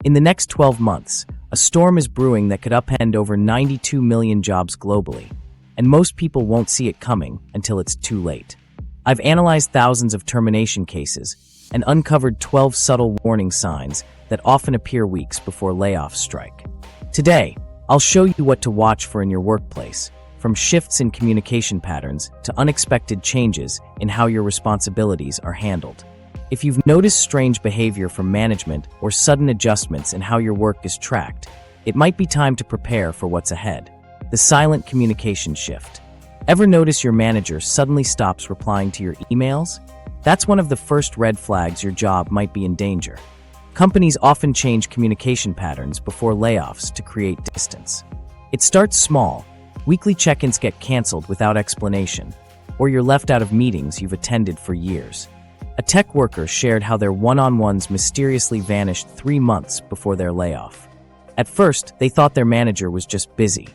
In the next 12 months, a storm is brewing that could upend over 92 million jobs globally, and most people won't see it coming until it's too late. I've analyzed thousands of termination cases and uncovered 12 subtle warning signs that often appear weeks before layoffs strike. Today, I'll show you what to watch for in your workplace, from shifts in communication patterns to unexpected changes in how your responsibilities are handled. If you've noticed strange behavior from management or sudden adjustments in how your work is tracked, it might be time to prepare for what's ahead. The silent communication shift. Ever notice your manager suddenly stops replying to your emails? That's one of the first red flags your job might be in danger. Companies often change communication patterns before layoffs to create distance. It starts small. Weekly check-ins get canceled without explanation, or you're left out of meetings you've attended for years. A tech worker shared how their one-on-ones mysteriously vanished 3 months before their layoff. At first, they thought their manager was just busy.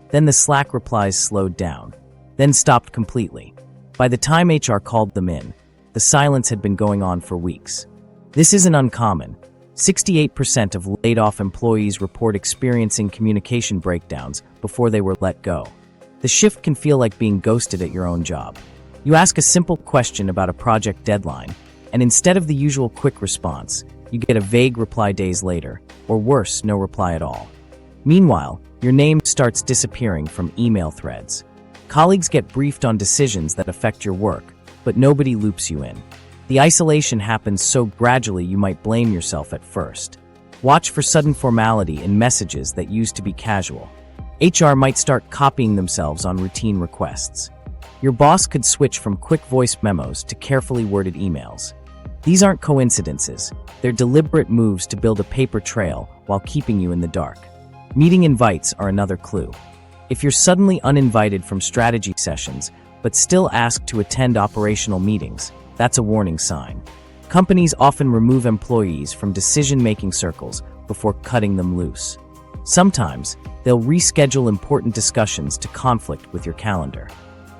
Then the Slack replies slowed down, then stopped completely. By the time HR called them in, the silence had been going on for weeks. This isn't uncommon. 68% of laid-off employees report experiencing communication breakdowns before they were let go. The shift can feel like being ghosted at your own job. You ask a simple question about a project deadline, and instead of the usual quick response, you get a vague reply days later, or worse, no reply at all. Meanwhile, your name starts disappearing from email threads. Colleagues get briefed on decisions that affect your work, but nobody loops you in. The isolation happens so gradually you might blame yourself at first. Watch for sudden formality in messages that used to be casual. HR might start copying themselves on routine requests. Your boss could switch from quick voice memos to carefully worded emails. These aren't coincidences. They're deliberate moves to build a paper trail while keeping you in the dark. Meeting invites are another clue. If you're suddenly uninvited from strategy sessions, but still asked to attend operational meetings, that's a warning sign. Companies often remove employees from decision-making circles before cutting them loose. Sometimes, they'll reschedule important discussions to conflict with your calendar.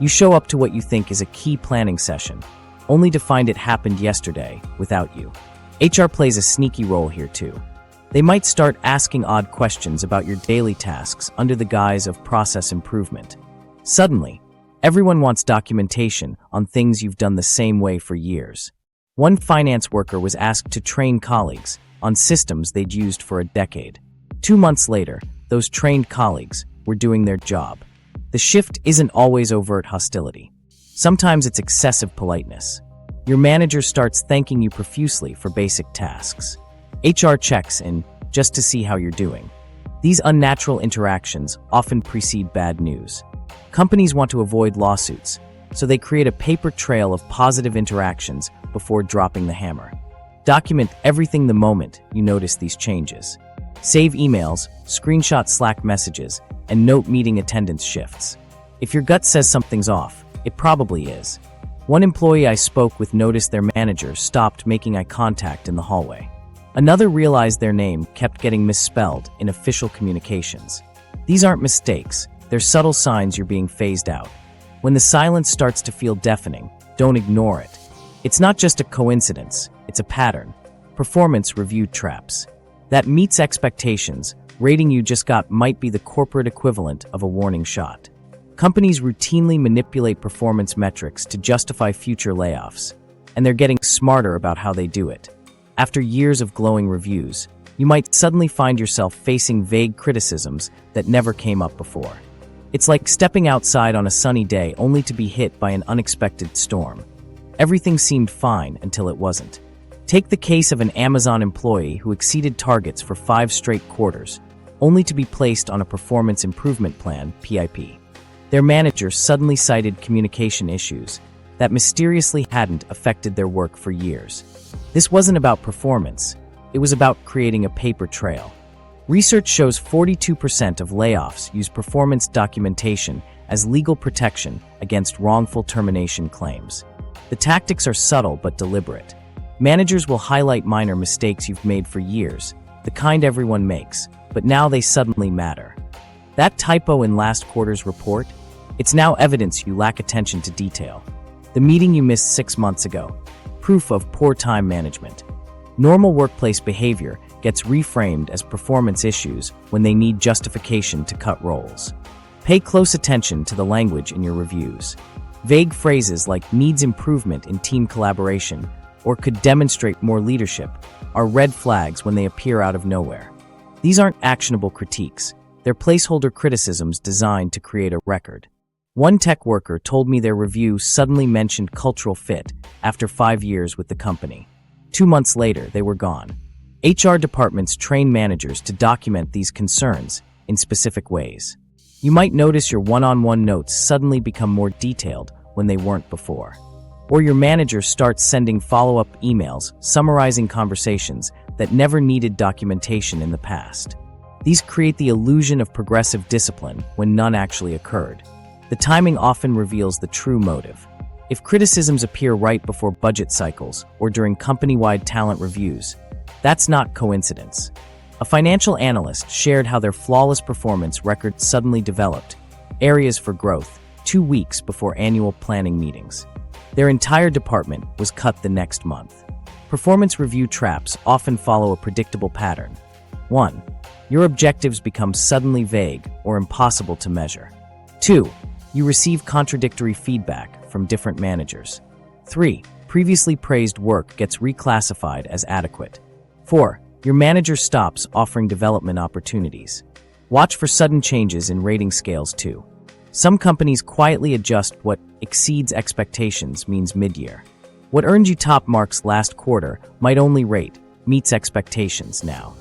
You show up to what you think is a key planning session, only to find it happened yesterday without you. HR plays a sneaky role here too. They might start asking odd questions about your daily tasks under the guise of process improvement. Suddenly, everyone wants documentation on things you've done the same way for years. One finance worker was asked to train colleagues on systems they'd used for a decade. 2 months later, those trained colleagues were doing their job. The shift isn't always overt hostility. Sometimes it's excessive politeness. Your manager starts thanking you profusely for basic tasks. HR checks in just to see how you're doing. These unnatural interactions often precede bad news. Companies want to avoid lawsuits, so they create a paper trail of positive interactions before dropping the hammer. Document everything the moment you notice these changes. Save emails, screenshot Slack messages, and note meeting attendance shifts. If your gut says something's off, it probably is. One employee I spoke with noticed their manager stopped making eye contact in the hallway. Another realized their name kept getting misspelled in official communications. These aren't mistakes, they're subtle signs you're being phased out. When the silence starts to feel deafening, don't ignore it. It's not just a coincidence, it's a pattern. Performance review traps. That meets expectations, rating you just got might be the corporate equivalent of a warning shot. Companies routinely manipulate performance metrics to justify future layoffs, and they're getting smarter about how they do it. After years of glowing reviews, you might suddenly find yourself facing vague criticisms that never came up before. It's like stepping outside on a sunny day only to be hit by an unexpected storm. Everything seemed fine until it wasn't. Take the case of an Amazon employee who exceeded targets for 5 straight quarters, only to be placed on a performance improvement plan, PIP. Their manager suddenly cited communication issues that mysteriously hadn't affected their work for years. This wasn't about performance, it was about creating a paper trail. Research shows 42% of layoffs use performance documentation as legal protection against wrongful termination claims. The tactics are subtle but deliberate. Managers will highlight minor mistakes you've made for years, the kind everyone makes, but now they suddenly matter. That typo in last quarter's report? It's now evidence you lack attention to detail. The meeting you missed 6 months ago? Proof of poor time management. Normal workplace behavior gets reframed as performance issues when they need justification to cut roles. Pay close attention to the language in your reviews. Vague phrases like needs improvement in team collaboration or could demonstrate more leadership are red flags when they appear out of nowhere. These aren't actionable critiques. They're placeholder criticisms designed to create a record. One tech worker told me their review suddenly mentioned cultural fit after 5 years with the company. 2 months later, they were gone. HR departments train managers to document these concerns in specific ways. You might notice your one-on-one notes suddenly become more detailed when they weren't before. Or your manager starts sending follow-up emails summarizing conversations that never needed documentation in the past. These create the illusion of progressive discipline when none actually occurred. The timing often reveals the true motive. If criticisms appear right before budget cycles or during company-wide talent reviews, that's not coincidence. A financial analyst shared how their flawless performance record suddenly developed areas for growth 2 weeks before annual planning meetings. Their entire department was cut the next month. Performance review traps often follow a predictable pattern. 1. Your objectives become suddenly vague or impossible to measure. 2. You receive contradictory feedback from different managers. 3. Previously praised work gets reclassified as adequate. 4. Your manager stops offering development opportunities. Watch for sudden changes in rating scales too. Some companies quietly adjust what exceeds expectations means mid-year. What earned you top marks last quarter might only rate meets expectations now.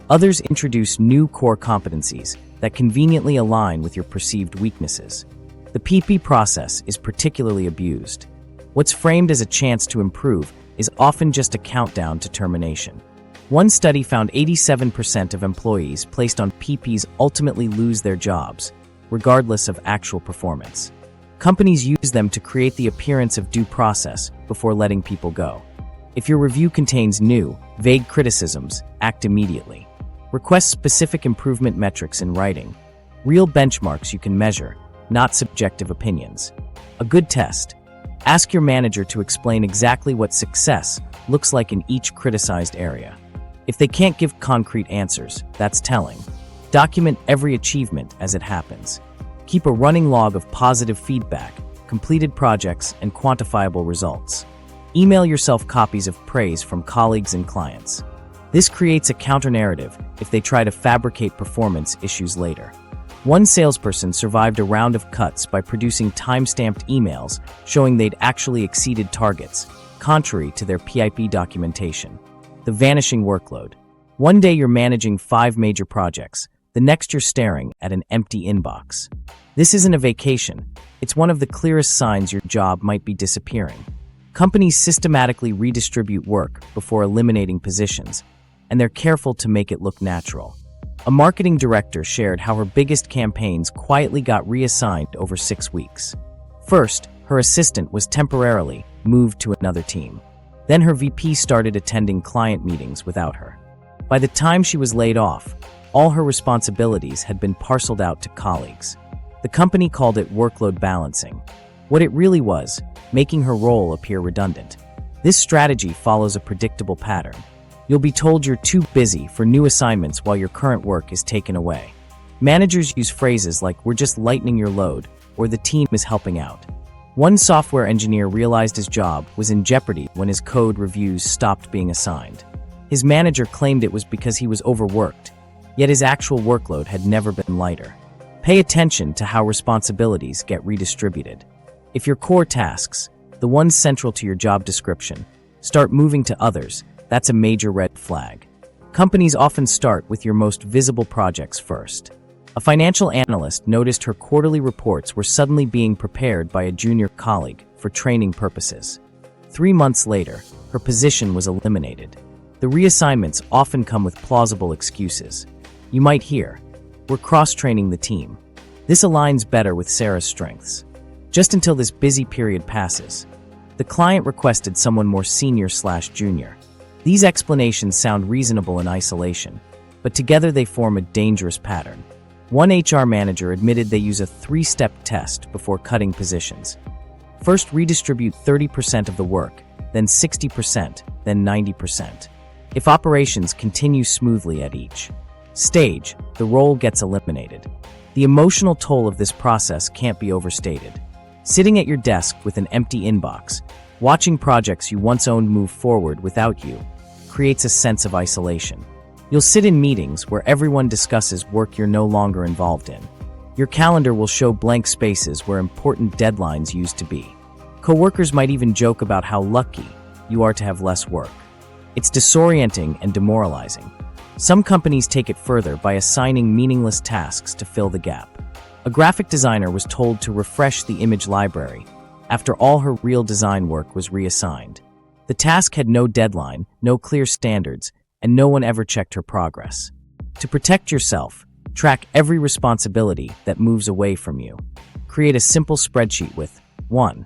Others introduce new core competencies that conveniently align with your perceived weaknesses. The PP process is particularly abused. What's framed as a chance to improve is often just a countdown to termination. One study found 87% of employees placed on PPs ultimately lose their jobs, regardless of actual performance. Companies use them to create the appearance of due process before letting people go. If your review contains new, vague criticisms, act immediately. Request specific improvement metrics in writing. Real benchmarks you can measure, not subjective opinions. A good test. Ask your manager to explain exactly what success looks like in each criticized area. If they can't give concrete answers, that's telling. Document every achievement as it happens. Keep a running log of positive feedback, completed projects, and quantifiable results. Email yourself copies of praise from colleagues and clients. This creates a counter-narrative if they try to fabricate performance issues later. One salesperson survived a round of cuts by producing time-stamped emails showing they'd actually exceeded targets, contrary to their PIP documentation. The vanishing workload. One day you're managing 5 major projects, the next you're staring at an empty inbox. This isn't a vacation. It's one of the clearest signs your job might be disappearing. Companies systematically redistribute work before eliminating positions, and they're careful to make it look natural. A marketing director shared how her biggest campaigns quietly got reassigned over 6 weeks. First, her assistant was temporarily moved to another team. Then her VP started attending client meetings without her. By the time she was laid off, all her responsibilities had been parceled out to colleagues. The company called it workload balancing. What it really was, making her role appear redundant. This strategy follows a predictable pattern. You'll be told you're too busy for new assignments while your current work is taken away. Managers use phrases like, "We're just lightening your load," or "the team is helping out." One software engineer realized his job was in jeopardy when his code reviews stopped being assigned. His manager claimed it was because he was overworked, yet his actual workload had never been lighter. Pay attention to how responsibilities get redistributed. If your core tasks, the ones central to your job description, start moving to others, that's a major red flag. Companies often start with your most visible projects first. A financial analyst noticed her quarterly reports were suddenly being prepared by a junior colleague for training purposes. 3 months later, her position was eliminated. The reassignments often come with plausible excuses. You might hear, "We're cross-training the team." This aligns better with Sarah's strengths. Just until this busy period passes. The client requested someone more senior/junior. These explanations sound reasonable in isolation, but together they form a dangerous pattern. One HR manager admitted they use a 3-step test before cutting positions. First, redistribute 30% of the work, then 60%, then 90%. If operations continue smoothly at each stage, the role gets eliminated. The emotional toll of this process can't be overstated. Sitting at your desk with an empty inbox, watching projects you once owned move forward without you, creates a sense of isolation. You'll sit in meetings where everyone discusses work you're no longer involved in. Your calendar will show blank spaces where important deadlines used to be. Coworkers might even joke about how lucky you are to have less work. It's disorienting and demoralizing. Some companies take it further by assigning meaningless tasks to fill the gap. A graphic designer was told to refresh the image library after all her real design work was reassigned. The task had no deadline, no clear standards, and no one ever checked her progress. To protect yourself, track every responsibility that moves away from you. Create a simple spreadsheet with 1.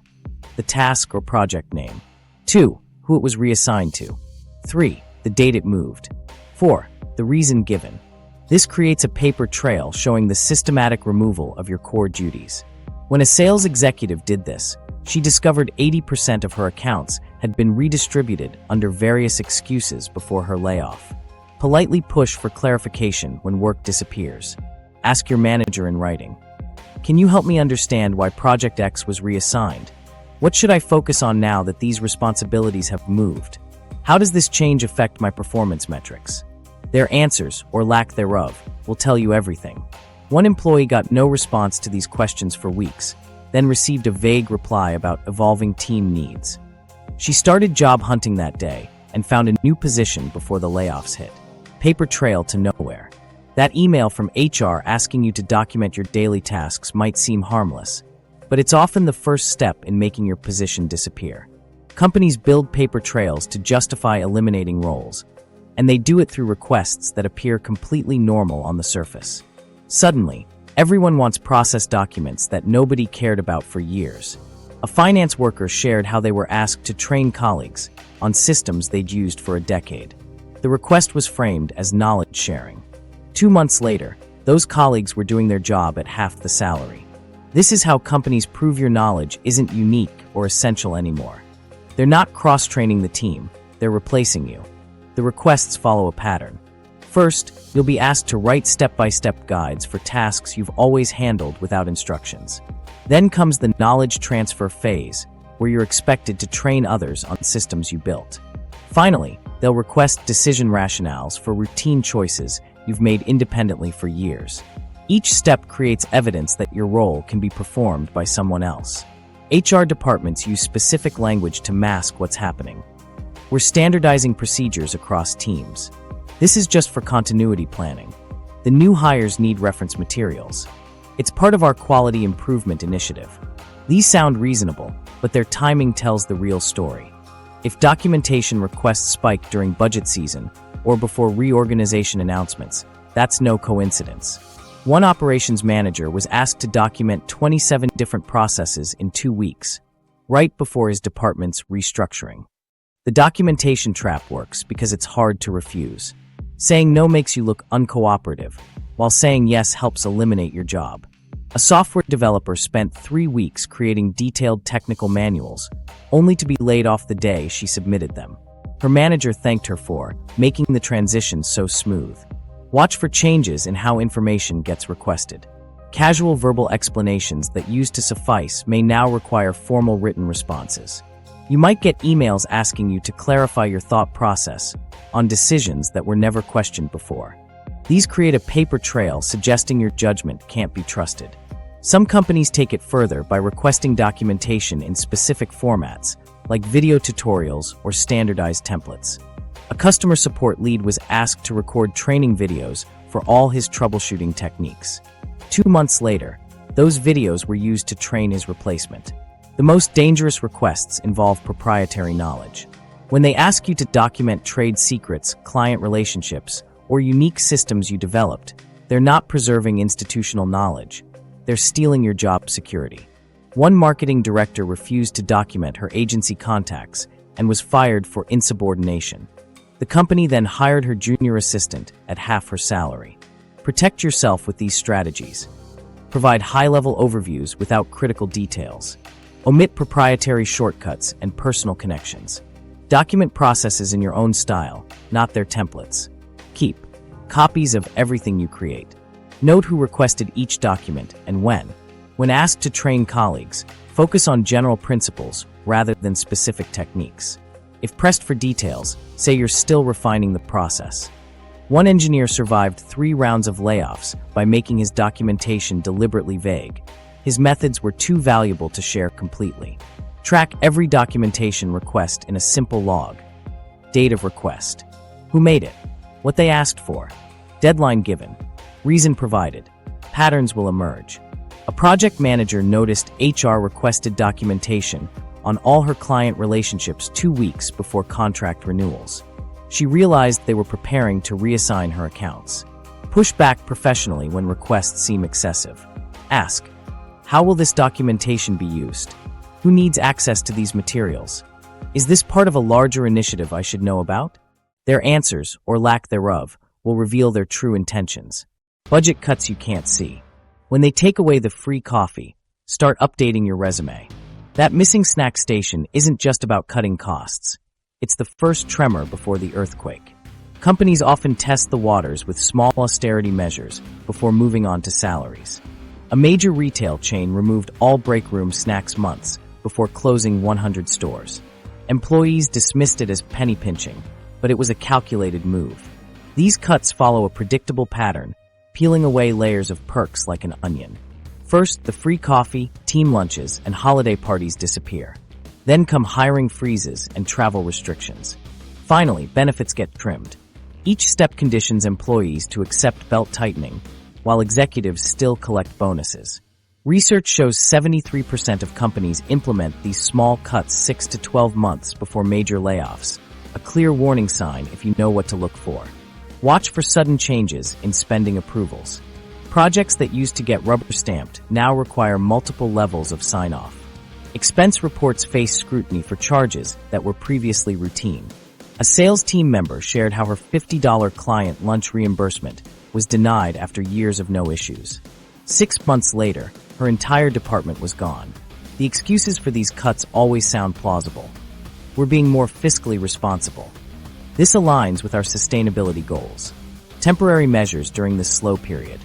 The task or project name. 2. Who it was reassigned to. 3. The date it moved. 4. The reason given. This creates a paper trail showing the systematic removal of your core duties. When a sales executive did this, she discovered 80% of her accounts had been redistributed under various excuses before her layoff. Politely push for clarification when work disappears. Ask your manager in writing. Can you help me understand why Project X was reassigned? What should I focus on now that these responsibilities have moved? How does this change affect my performance metrics? Their answers, or lack thereof, will tell you everything. One employee got no response to these questions for weeks, then received a vague reply about evolving team needs. She started job hunting that day and found a new position before the layoffs hit. Paper trail to nowhere. That email from HR asking you to document your daily tasks might seem harmless, but it's often the first step in making your position disappear. Companies build paper trails to justify eliminating roles, and they do it through requests that appear completely normal on the surface. Suddenly, everyone wants process documents that nobody cared about for years. A finance worker shared how they were asked to train colleagues on systems they'd used for a decade. The request was framed as knowledge sharing. 2 months later, those colleagues were doing their job at half the salary. This is how companies prove your knowledge isn't unique or essential anymore. They're not cross-training the team, they're replacing you. The requests follow a pattern. First, you'll be asked to write step-by-step guides for tasks you've always handled without instructions. Then comes the knowledge transfer phase, where you're expected to train others on systems you built. Finally, they'll request decision rationales for routine choices you've made independently for years. Each step creates evidence that your role can be performed by someone else. HR departments use specific language to mask what's happening. We're standardizing procedures across teams. This is just for continuity planning. The new hires need reference materials. It's part of our quality improvement initiative. These sound reasonable, but their timing tells the real story. If documentation requests spike during budget season or before reorganization announcements, that's no coincidence. One operations manager was asked to document 27 different processes in 2 weeks, right before his department's restructuring. The documentation trap works because it's hard to refuse. Saying no makes you look uncooperative, while saying yes helps eliminate your job. A software developer spent 3 weeks creating detailed technical manuals, only to be laid off the day she submitted them. Her manager thanked her for making the transition so smooth. Watch for changes in how information gets requested. Casual verbal explanations that used to suffice may now require formal written responses. You might get emails asking you to clarify your thought process on decisions that were never questioned before. These create a paper trail suggesting your judgment can't be trusted. Some companies take it further by requesting documentation in specific formats, like video tutorials or standardized templates. A customer support lead was asked to record training videos for all his troubleshooting techniques. 2 months later, those videos were used to train his replacement. The most dangerous requests involve proprietary knowledge. When they ask you to document trade secrets, client relationships, or unique systems you developed, they're not preserving institutional knowledge. They're stealing your job security. One marketing director refused to document her agency contacts and was fired for insubordination. The company then hired her junior assistant at half her salary. Protect yourself with these strategies. Provide high-level overviews without critical details. Omit proprietary shortcuts and personal connections. Document processes in your own style, not their templates. Keep copies of everything you create. Note who requested each document and when. When asked to train colleagues, focus on general principles rather than specific techniques. If pressed for details, say you're still refining the process. One engineer survived 3 rounds of layoffs by making his documentation deliberately vague. His methods were too valuable to share completely. Track every documentation request in a simple log. Date of request. Who made it? What they asked for. Deadline given. Reason provided. Patterns will emerge. A project manager noticed HR requested documentation on all her client relationships 2 weeks before contract renewals. She realized they were preparing to reassign her accounts. Push back professionally when requests seem excessive. Ask, how will this documentation be used? Who needs access to these materials? Is this part of a larger initiative I should know about? Their answers, or lack thereof, will reveal their true intentions. Budget cuts you can't see. When they take away the free coffee, start updating your resume. That missing snack station isn't just about cutting costs. It's the first tremor before the earthquake. Companies often test the waters with small austerity measures before moving on to salaries. A major retail chain removed all break room snacks months before closing 100 stores. Employees dismissed it as penny pinching, but it was a calculated move. These cuts follow a predictable pattern, peeling away layers of perks like an onion. First, the free coffee, team lunches, and holiday parties disappear. Then come hiring freezes and travel restrictions. Finally, benefits get trimmed. Each step conditions employees to accept belt tightening, while executives still collect bonuses. Research shows 73% of companies implement these small cuts 6 to 12 months before major layoffs, a clear warning sign if you know what to look for. Watch for sudden changes in spending approvals. Projects that used to get rubber stamped now require multiple levels of sign-off. Expense reports face scrutiny for charges that were previously routine. A sales team member shared how her $50 client lunch reimbursement was denied after years of no issues. 6 months later, her entire department was gone. The excuses for these cuts always sound plausible. We're being more fiscally responsible. This aligns with our sustainability goals. Temporary measures during this slow period.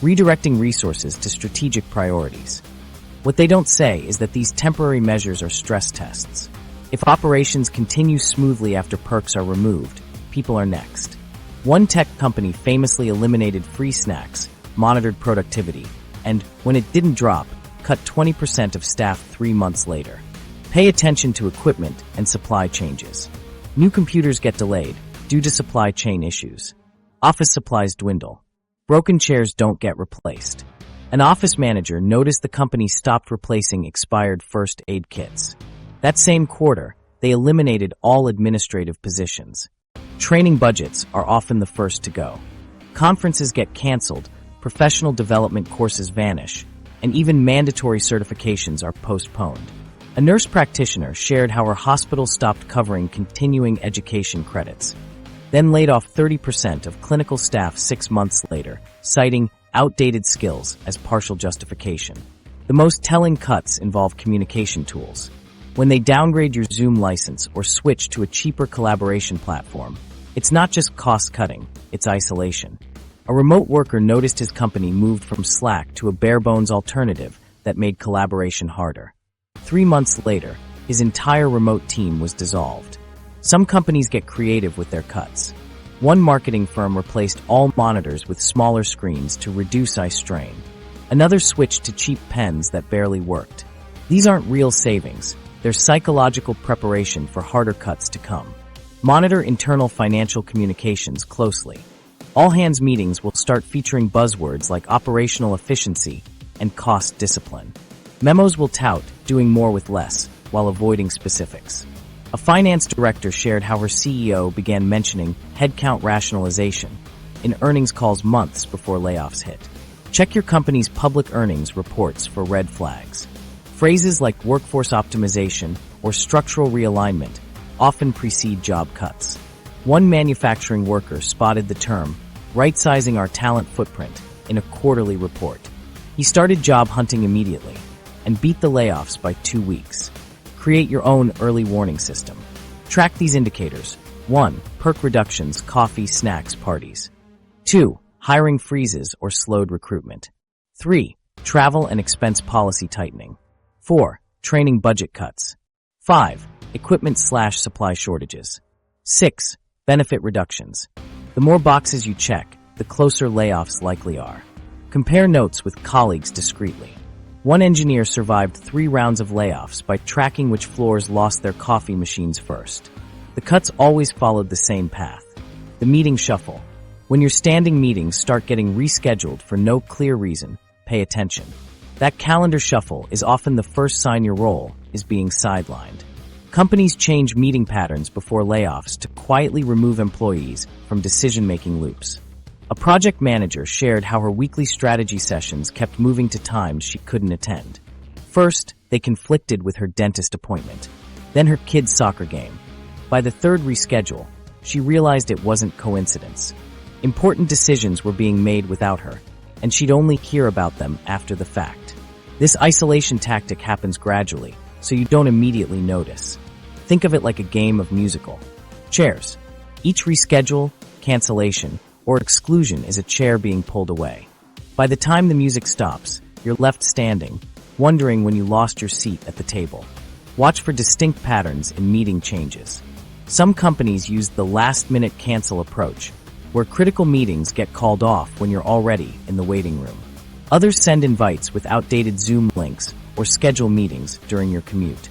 Redirecting resources to strategic priorities. What they don't say is that these temporary measures are stress tests. If operations continue smoothly after perks are removed, people are next. One tech company famously eliminated free snacks, monitored productivity, and, when it didn't drop, cut 20% of staff 3 months later. Pay attention to equipment and supply changes. New computers get delayed due to supply chain issues. Office supplies dwindle. Broken chairs don't get replaced. An office manager noticed the company stopped replacing expired first aid kits. That same quarter, they eliminated all administrative positions. Training budgets are often the first to go. Conferences get canceled, professional development courses vanish, and even mandatory certifications are postponed. A nurse practitioner shared how her hospital stopped covering continuing education credits, then laid off 30% of clinical staff 6 months later, citing outdated skills as partial justification. The most telling cuts involve communication tools. When they downgrade your Zoom license or switch to a cheaper collaboration platform, it's not just cost cutting, it's isolation. A remote worker noticed his company moved from Slack to a bare-bones alternative that made collaboration harder. 3 months later, his entire remote team was dissolved. Some companies get creative with their cuts. One marketing firm replaced all monitors with smaller screens to reduce eye strain. Another switched to cheap pens that barely worked. These aren't real savings. They're psychological preparation for harder cuts to come. Monitor internal financial communications closely. All-hands meetings will start featuring buzzwords like operational efficiency and cost discipline. Memos will tout doing more with less while avoiding specifics. A finance director shared how her CEO began mentioning headcount rationalization in earnings calls months before layoffs hit. Check your company's public earnings reports for red flags. Phrases like workforce optimization or structural realignment often precede job cuts. One manufacturing worker spotted the term right-sizing our talent footprint in a quarterly report. He started job hunting immediately and beat the layoffs by 2 weeks. Create your own early warning system. Track these indicators. 1. Perk reductions, coffee, snacks, parties. 2. Hiring freezes or slowed recruitment. 3. Travel and expense policy tightening. 4. Training budget cuts. 5. Equipment/supply shortages. 6. Benefit reductions. The more boxes you check, the closer layoffs likely are. Compare notes with colleagues discreetly. One engineer survived 3 rounds of layoffs by tracking which floors lost their coffee machines first. The cuts always followed the same path. The meeting shuffle. When your standing meetings start getting rescheduled for no clear reason, pay attention. That calendar shuffle is often the first sign your role is being sidelined. Companies change meeting patterns before layoffs to quietly remove employees from decision-making loops. A project manager shared how her weekly strategy sessions kept moving to times she couldn't attend. First, they conflicted with her dentist appointment, then her kid's soccer game. By the third reschedule, she realized it wasn't coincidence. Important decisions were being made without her, and she'd only hear about them after the fact. This isolation tactic happens gradually, so you don't immediately notice. Think of it like a game of musical chairs. Each reschedule, cancellation, or exclusion is a chair being pulled away. By the time the music stops, you're left standing, wondering when you lost your seat at the table. Watch for distinct patterns in meeting changes. Some companies use the last-minute cancel approach, where critical meetings get called off when you're already in the waiting room. Others send invites with outdated Zoom links or schedule meetings during your commute.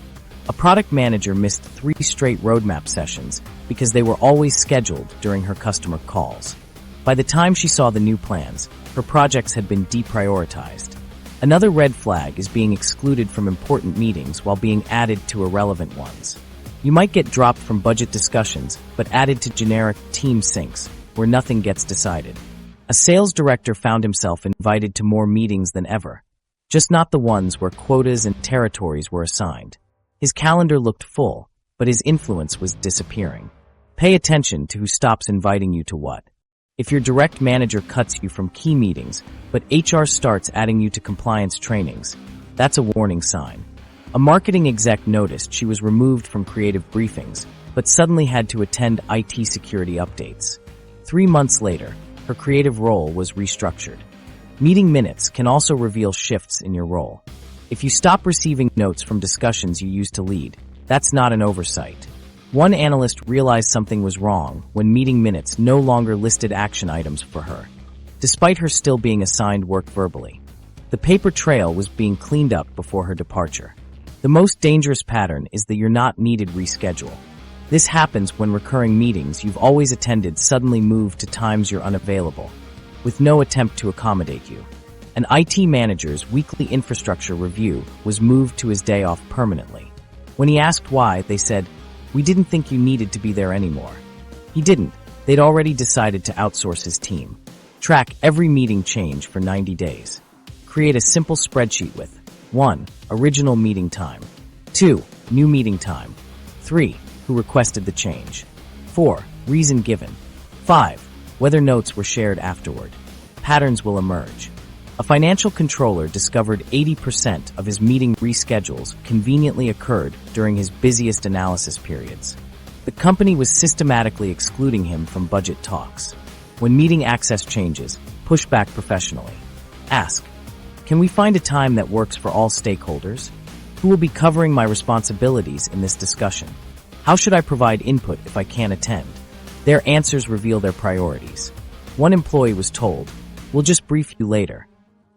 A product manager missed 3 straight roadmap sessions because they were always scheduled during her customer calls. By the time she saw the new plans, her projects had been deprioritized. Another red flag is being excluded from important meetings while being added to irrelevant ones. You might get dropped from budget discussions, but added to generic team syncs, where nothing gets decided. A sales director found himself invited to more meetings than ever, just not the ones where quotas and territories were assigned. His calendar looked full, but his influence was disappearing. Pay attention to who stops inviting you to what. If your direct manager cuts you from key meetings, but HR starts adding you to compliance trainings, that's a warning sign. A marketing exec noticed she was removed from creative briefings, but suddenly had to attend IT security updates. 3 months later, her creative role was restructured. Meeting minutes can also reveal shifts in your role. If you stop receiving notes from discussions you used to lead, that's not an oversight. One analyst realized something was wrong when meeting minutes no longer listed action items for her, despite her still being assigned work verbally. The paper trail was being cleaned up before her departure. The most dangerous pattern is the "you're not needed" reschedule. This happens when recurring meetings you've always attended suddenly move to times you're unavailable, with no attempt to accommodate you. An IT manager's weekly infrastructure review was moved to his day off permanently. When he asked why, they said, "We didn't think you needed to be there anymore." He didn't. They'd already decided to outsource his team. Track every meeting change for 90 days. Create a simple spreadsheet with 1. Original meeting time. 2. New meeting time. 3. Who requested the change. 4. Reason given. 5. Whether notes were shared afterward. Patterns will emerge. A financial controller discovered 80% of his meeting reschedules conveniently occurred during his busiest analysis periods. The company was systematically excluding him from budget talks. When meeting access changes, push back professionally. Ask, "Can we find a time that works for all stakeholders? Who will be covering my responsibilities in this discussion? How should I provide input if I can't attend?" Their answers reveal their priorities. One employee was told, "We'll just brief you later."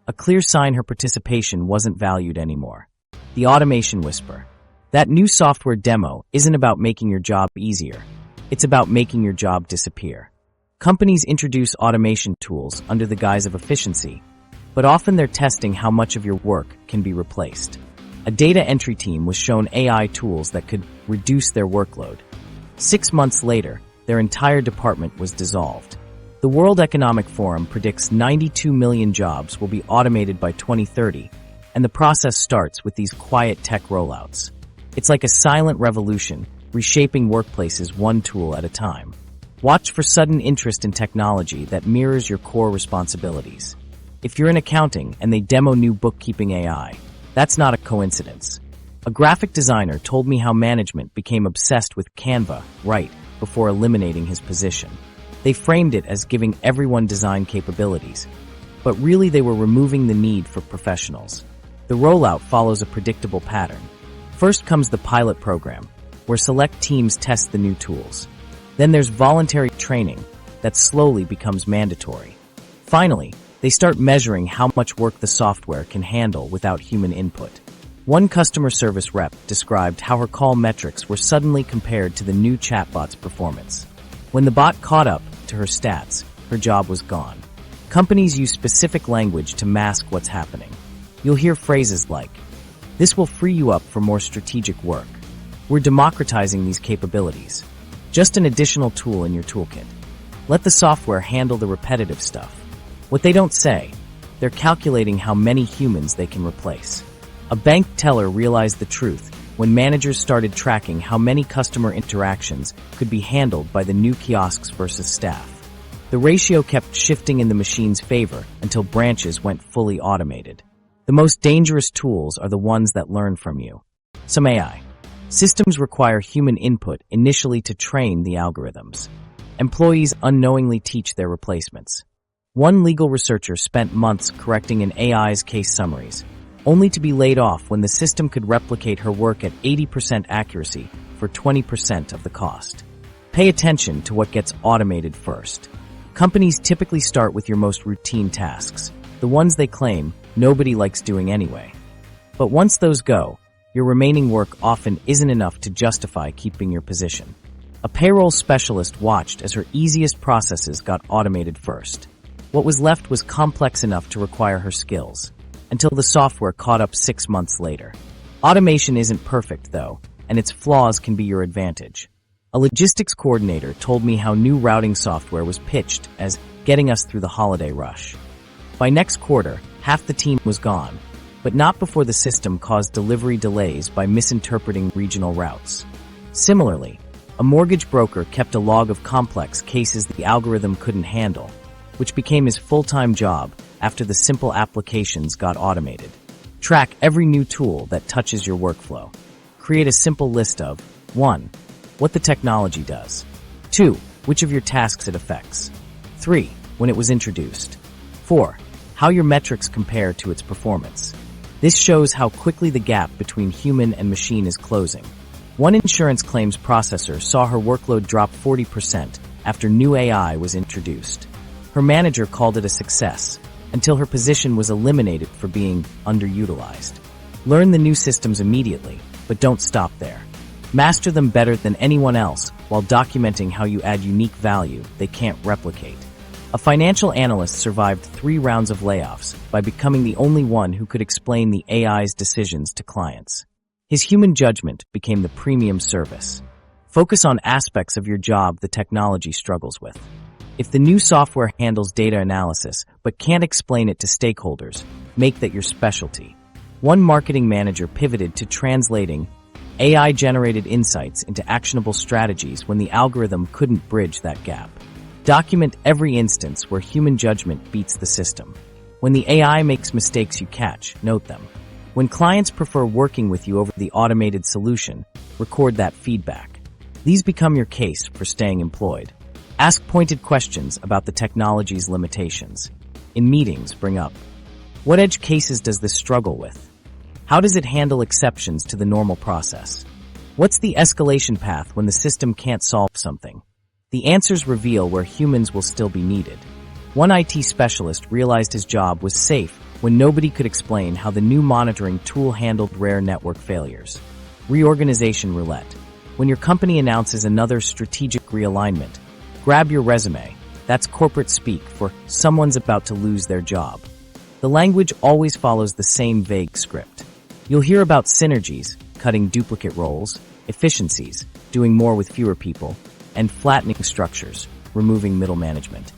A clear sign her participation wasn't valued anymore. The automation whisper. That new software demo isn't about making your job easier. It's about making your job disappear. Companies introduce automation tools under the guise of efficiency, but often they're testing how much of your work can be replaced. A data entry team was shown AI tools that could reduce their workload. 6 months later, their entire department was dissolved. The World Economic Forum predicts 92 million jobs will be automated by 2030, and the process starts with these quiet tech rollouts. It's like a silent revolution, reshaping workplaces one tool at a time. Watch for sudden interest in technology that mirrors your core responsibilities. If you're in accounting and they demo new bookkeeping AI, that's not a coincidence. A graphic designer told me how management became obsessed with Canva right before eliminating his position. They framed it as giving everyone design capabilities, but really they were removing the need for professionals. The rollout follows a predictable pattern. First comes the pilot program, where select teams test the new tools. Then there's voluntary training that slowly becomes mandatory. Finally, they start measuring how much work the software can handle without human input. One customer service rep described how her call metrics were suddenly compared to the new chatbot's performance. When the bot caught up to her stats, her job was gone. Companies use specific language to mask what's happening. You'll hear phrases like, "This will free you up for more strategic work. We're democratizing these capabilities. Just an additional tool in your toolkit. Let the software handle the repetitive stuff." What they don't say, they're calculating how many humans they can replace. A bank teller realized the truth when managers started tracking how many customer interactions could be handled by the new kiosks versus staff. The ratio kept shifting in the machine's favor until branches went fully automated. The most dangerous tools are the ones that learn from you. Some AI systems require human input initially to train the algorithms. Employees unknowingly teach their replacements. One legal researcher spent months correcting an AI's case summaries, only to be laid off when the system could replicate her work at 80% accuracy for 20% of the cost. Pay attention to what gets automated first. Companies typically start with your most routine tasks, the ones they claim nobody likes doing anyway. But once those go, your remaining work often isn't enough to justify keeping your position. A payroll specialist watched as her easiest processes got automated first. What was left was complex enough to require her skills, until the software caught up 6 months later. Automation isn't perfect, though, and its flaws can be your advantage. A logistics coordinator told me how new routing software was pitched as getting us through the holiday rush. By next quarter, half the team was gone, but not before the system caused delivery delays by misinterpreting regional routes. Similarly, a mortgage broker kept a log of complex cases the algorithm couldn't handle, which became his full-time job after the simple applications got automated. Track every new tool that touches your workflow. Create a simple list of 1. What the technology does. 2. Which of your tasks it affects. 3. When it was introduced. 4. How your metrics compare to its performance. This shows how quickly the gap between human and machine is closing. One insurance claims processor saw her workload drop 40% after new AI was introduced. Her manager called it a success, until her position was eliminated for being underutilized. Learn the new systems immediately, but don't stop there. Master them better than anyone else while documenting how you add unique value they can't replicate. A financial analyst survived 3 rounds of layoffs by becoming the only one who could explain the AI's decisions to clients. His human judgment became the premium service. Focus on aspects of your job the technology struggles with. If the new software handles data analysis but can't explain it to stakeholders, make that your specialty. One marketing manager pivoted to translating AI-generated insights into actionable strategies when the algorithm couldn't bridge that gap. Document every instance where human judgment beats the system. When the AI makes mistakes you catch, note them. When clients prefer working with you over the automated solution, record that feedback. These become your case for staying employed. Ask pointed questions about the technology's limitations. In meetings, bring up, what edge cases does this struggle with? How does it handle exceptions to the normal process? What's the escalation path when the system can't solve something? The answers reveal where humans will still be needed. One IT specialist realized his job was safe when nobody could explain how the new monitoring tool handled rare network failures. Reorganization Roulette. When your company announces another strategic realignment, grab your resume. That's corporate speak for someone's about to lose their job. The language always follows the same vague script. You'll hear about synergies, cutting duplicate roles, efficiencies, doing more with fewer people, and flattening structures, removing middle management.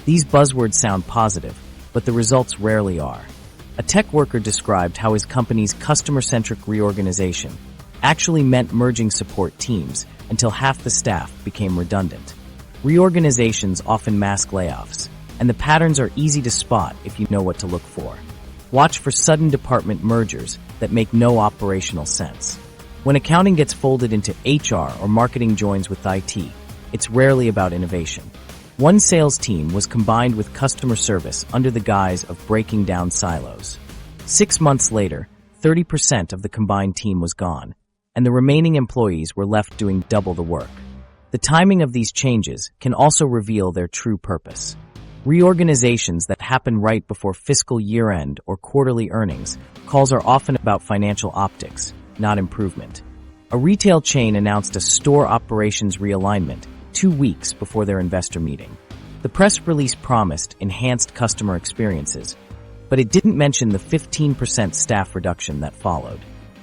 These buzzwords sound positive, but the results rarely are. A tech worker described how his company's customer-centric reorganization actually meant merging support teams until half the staff became redundant. Reorganizations often mask layoffs, and the patterns are easy to spot if you know what to look for. Watch for sudden department mergers that make no operational sense. When accounting gets folded into HR or marketing joins with IT, it's rarely about innovation. One sales team was combined with customer service under the guise of breaking down silos. 6 months later, 30% of the combined team was gone, and the remaining employees were left doing double the work. The timing of these changes can also reveal their true purpose. Reorganizations that happen right before fiscal year-end or quarterly earnings calls are often about financial optics, not improvement. A retail chain announced a store operations realignment 2 weeks before their investor meeting. The press release promised enhanced customer experiences, but it didn't mention the 15% staff reduction that followed.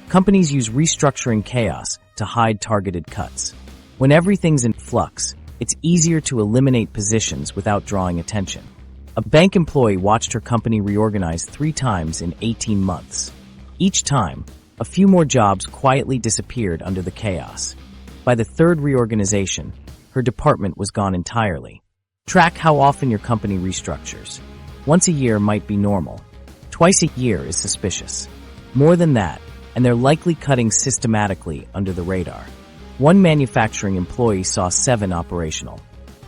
Companies use restructuring chaos to hide targeted cuts. When everything's in flux, it's easier to eliminate positions without drawing attention. A bank employee watched her company reorganize 3 times in 18 months. Each time, a few more jobs quietly disappeared under the chaos. By the 3rd reorganization, her department was gone entirely. Track how often your company restructures. Once a year might be normal. Twice a year is suspicious. More than that, and they're likely cutting systematically under the radar. One manufacturing employee saw 7 operational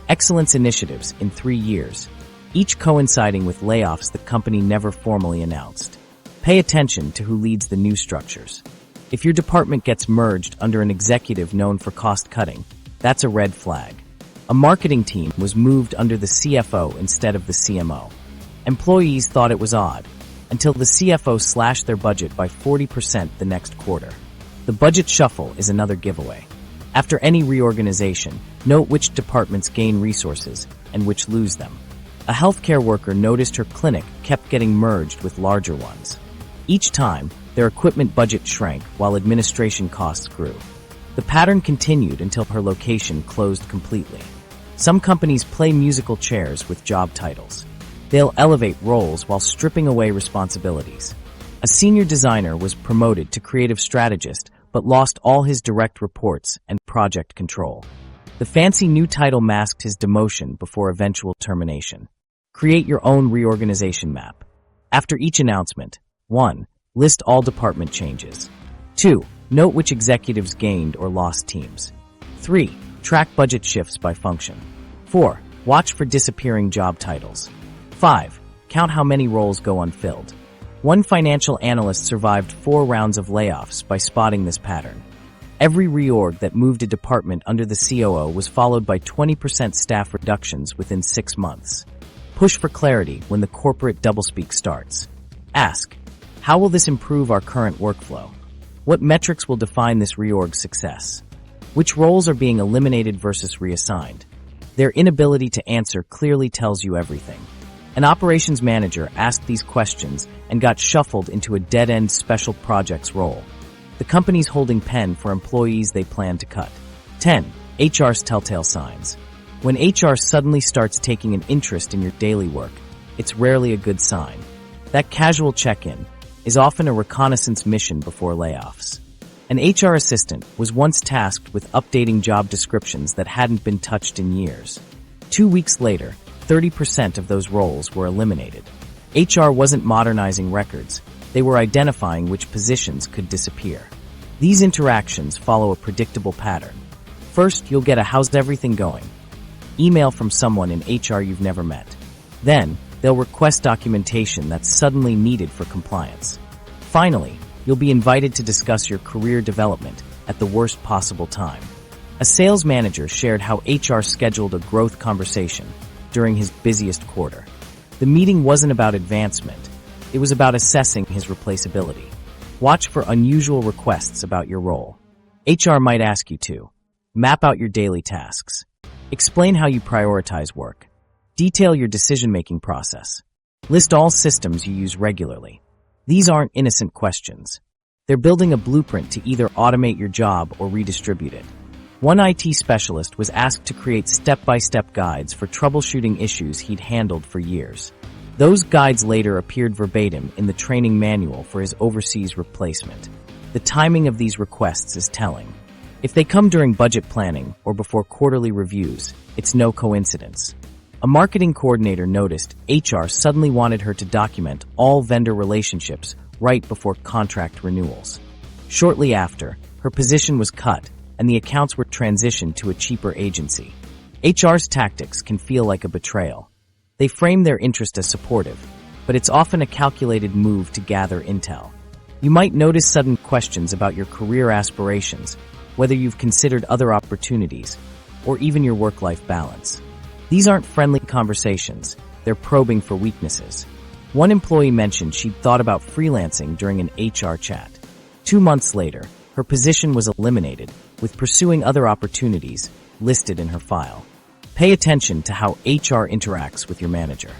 excellence initiatives in 3 years, each coinciding with layoffs the company never formally announced. Pay attention to who leads the new structures. If your department gets merged under an executive known for cost cutting, that's a red flag. A marketing team was moved under the CFO instead of the CMO. Employees thought it was odd, until the CFO slashed their budget by 40% the next quarter. The budget shuffle is another giveaway. After any reorganization, note which departments gain resources and which lose them. A healthcare worker noticed her clinic kept getting merged with larger ones. Each time, their equipment budget shrank while administration costs grew. The pattern continued until her location closed completely. Some companies play musical chairs with job titles. They'll elevate roles while stripping away responsibilities. A senior designer was promoted to creative strategist but lost all his direct reports and project control. The fancy new title masked his demotion before eventual termination. Create your own reorganization map. After each announcement, 1. List all department changes. 2. Note which executives gained or lost teams. 3. Track budget shifts by function. 4. Watch for disappearing job titles. 5. Count how many roles go unfilled. One financial analyst survived 4 rounds of layoffs by spotting this pattern. Every reorg that moved a department under the COO was followed by 20% staff reductions within 6 months. Push for clarity when the corporate doublespeak starts. Ask, how will this improve our current workflow? What metrics will define this reorg's success? Which roles are being eliminated versus reassigned? Their inability to answer clearly tells you everything. An operations manager asked these questions and got shuffled into a dead-end special projects role. The company's holding pen for employees they plan to cut. 10. HR's telltale signs. When HR suddenly starts taking an interest in your daily work, it's rarely a good sign. That casual check-in is often a reconnaissance mission before layoffs. An HR assistant was once tasked with updating job descriptions that hadn't been touched in years. 2 weeks later, 30% of those roles were eliminated. HR wasn't modernizing records, they were identifying which positions could disappear. These interactions follow a predictable pattern. First, you'll get a "how's everything going?" email from someone in HR you've never met. Then, they'll request documentation that's suddenly needed for compliance. Finally, you'll be invited to discuss your career development at the worst possible time. A sales manager shared how HR scheduled a growth conversation during his busiest quarter. The meeting wasn't about advancement. It was about assessing his replaceability. Watch for unusual requests about your role. HR might ask you to map out your daily tasks. Explain how you prioritize work. Detail your decision-making process. List all systems you use regularly. These aren't innocent questions. They're building a blueprint to either automate your job or redistribute it. One IT specialist was asked to create step-by-step guides for troubleshooting issues he'd handled for years. Those guides later appeared verbatim in the training manual for his overseas replacement. The timing of these requests is telling. If they come during budget planning or before quarterly reviews, it's no coincidence. A marketing coordinator noticed HR suddenly wanted her to document all vendor relationships right before contract renewals. Shortly after, her position was cut and the accounts were transitioned to a cheaper agency. HR's tactics can feel like a betrayal. They frame their interest as supportive, but it's often a calculated move to gather intel. You might notice sudden questions about your career aspirations, whether you've considered other opportunities, or even your work-life balance. These aren't friendly conversations, they're probing for weaknesses. One employee mentioned she'd thought about freelancing during an HR chat. 2 months later, her position was eliminated, with pursuing other opportunities listed in her file. Pay attention to how HR interacts with your manager.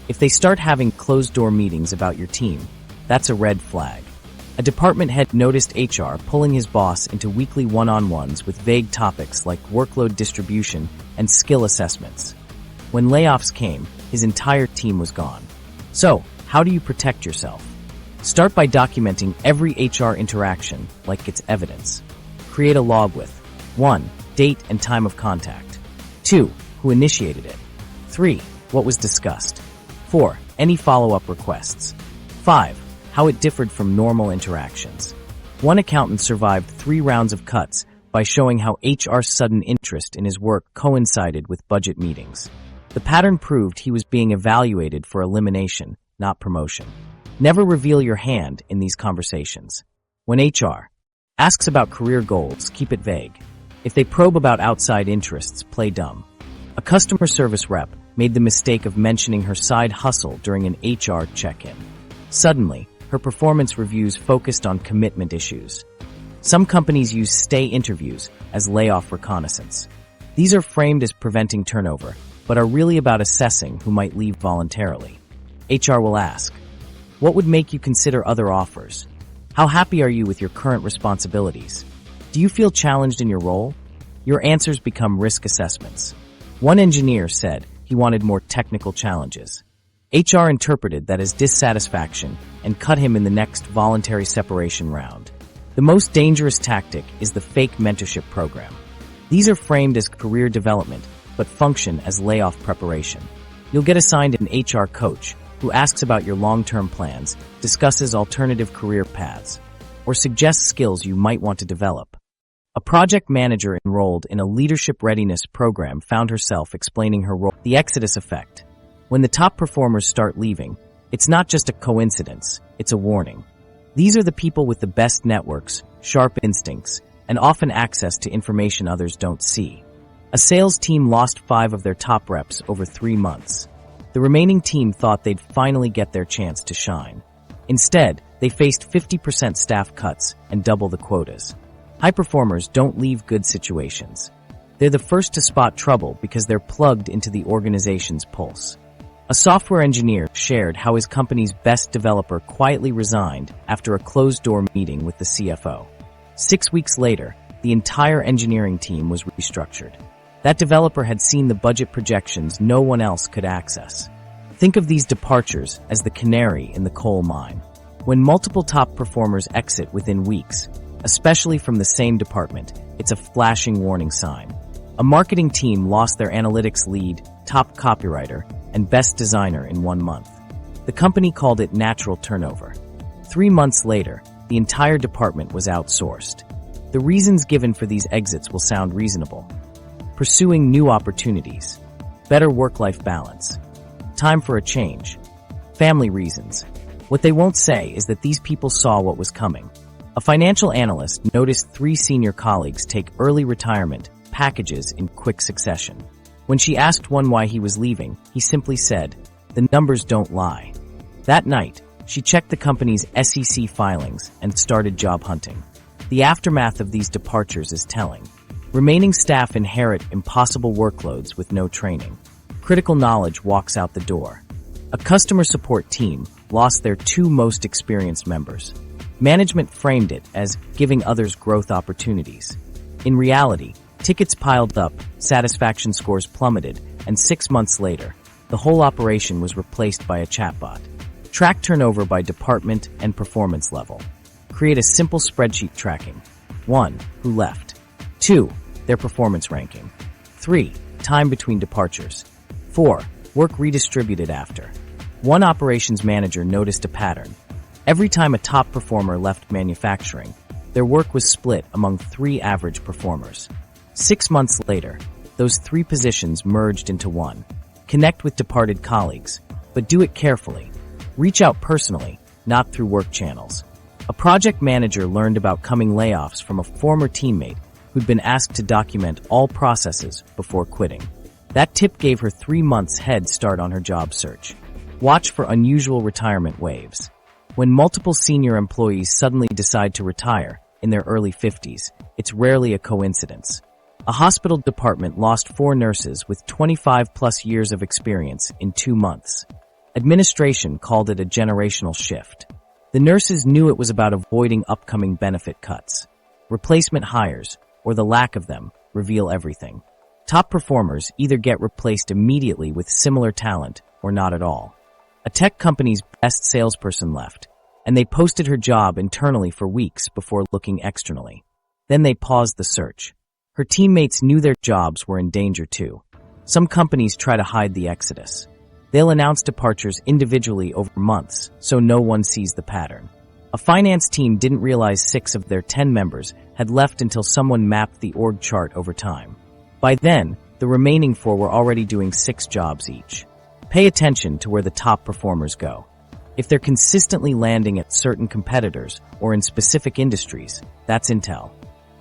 If they start having closed-door meetings about your team, that's a red flag. A department head noticed HR pulling his boss into weekly one-on-ones with vague topics like workload distribution and skill assessments. When layoffs came, his entire team was gone. So, how do you protect yourself? Start by documenting every HR interaction like it's evidence. Create a log with 1. Date and time of contact. 2. Who initiated it. 3. What was discussed. 4. Any follow-up requests. 5. How it differed from normal interactions. One accountant survived 3 rounds of cuts by showing how HR's sudden interest in his work coincided with budget meetings. The pattern proved he was being evaluated for elimination, not promotion. Never reveal your hand in these conversations. When HR asks about career goals, keep it vague. If they probe about outside interests, play dumb. A customer service rep made the mistake of mentioning her side hustle during an HR check-in. Suddenly, her performance reviews focused on commitment issues. Some companies use stay interviews as layoff reconnaissance. These are framed as preventing turnover, but are really about assessing who might leave voluntarily. HR will ask, what would make you consider other offers? How happy are you with your current responsibilities? Do you feel challenged in your role? Your answers become risk assessments. One engineer said he wanted more technical challenges. HR interpreted that as dissatisfaction and cut him in the next voluntary separation round. The most dangerous tactic is the fake mentorship program. These are framed as career development, but function as layoff preparation. You'll get assigned an HR coach who asks about your long-term plans, discusses alternative career paths, or suggests skills you might want to develop. A project manager enrolled in a leadership readiness program found herself explaining her role. The Exodus effect. When the top performers start leaving, it's not just a coincidence, it's a warning. These are the people with the best networks, sharp instincts, and often access to information others don't see. A sales team lost 5 of their top reps over 3 months. The remaining team thought they'd finally get their chance to shine. Instead, they faced 50% staff cuts and double the quotas. High performers don't leave good situations. They're the first to spot trouble because they're plugged into the organization's pulse. A software engineer shared how his company's best developer quietly resigned after a closed-door meeting with the CFO. 6 weeks later, the entire engineering team was restructured. That developer had seen the budget projections no one else could access. Think of these departures as the canary in the coal mine. When multiple top performers exit within weeks, especially from the same department, it's a flashing warning sign. A marketing team lost their analytics lead, top copywriter, and best designer in 1 month. The company called it natural turnover. 3 months later, the entire department was outsourced. The reasons given for these exits will sound reasonable. Pursuing new opportunities, better work-life balance, time for a change, family reasons. What they won't say is that these people saw what was coming. A financial analyst noticed 3 senior colleagues take early retirement packages in quick succession. When she asked one why he was leaving, he simply said, "The numbers don't lie." That night, she checked the company's SEC filings and started job hunting. The aftermath of these departures is telling. Remaining staff inherit impossible workloads with no training. Critical knowledge walks out the door. A customer support team lost their 2 most experienced members. Management framed it as giving others growth opportunities. In reality, tickets piled up, satisfaction scores plummeted, and 6 months later, the whole operation was replaced by a chatbot. Track turnover by department and performance level. Create a simple spreadsheet tracking. 1. Who left? 2. Their performance ranking. 3. Time between departures. 4. Work redistributed after. One operations manager noticed a pattern. Every time a top performer left manufacturing, their work was split among 3 average performers. 6 months later, those 3 positions merged into one. Connect with departed colleagues, but do it carefully. Reach out personally, not through work channels. A project manager learned about coming layoffs from a former teammate who'd been asked to document all processes before quitting. That tip gave her 3 months head start on her job search. Watch for unusual retirement waves. When multiple senior employees suddenly decide to retire in their early 50s, it's rarely a coincidence. A hospital department lost 4 nurses with 25-plus years of experience in 2 months. Administration called it a generational shift. The nurses knew it was about avoiding upcoming benefit cuts. Replacement hires, or the lack of them, reveal everything. Top performers either get replaced immediately with similar talent or not at all. A tech company's best salesperson left, and they posted her job internally for weeks before looking externally. Then they paused the search. Her teammates knew their jobs were in danger too. Some companies try to hide the exodus. They'll announce departures individually over months, so no one sees the pattern. A finance team didn't realize 6 of their 10 members had left until someone mapped the org chart over time. By then, the remaining 4 were already doing 6 jobs each. Pay attention to where the top performers go. If they're consistently landing at certain competitors or in specific industries, that's intel.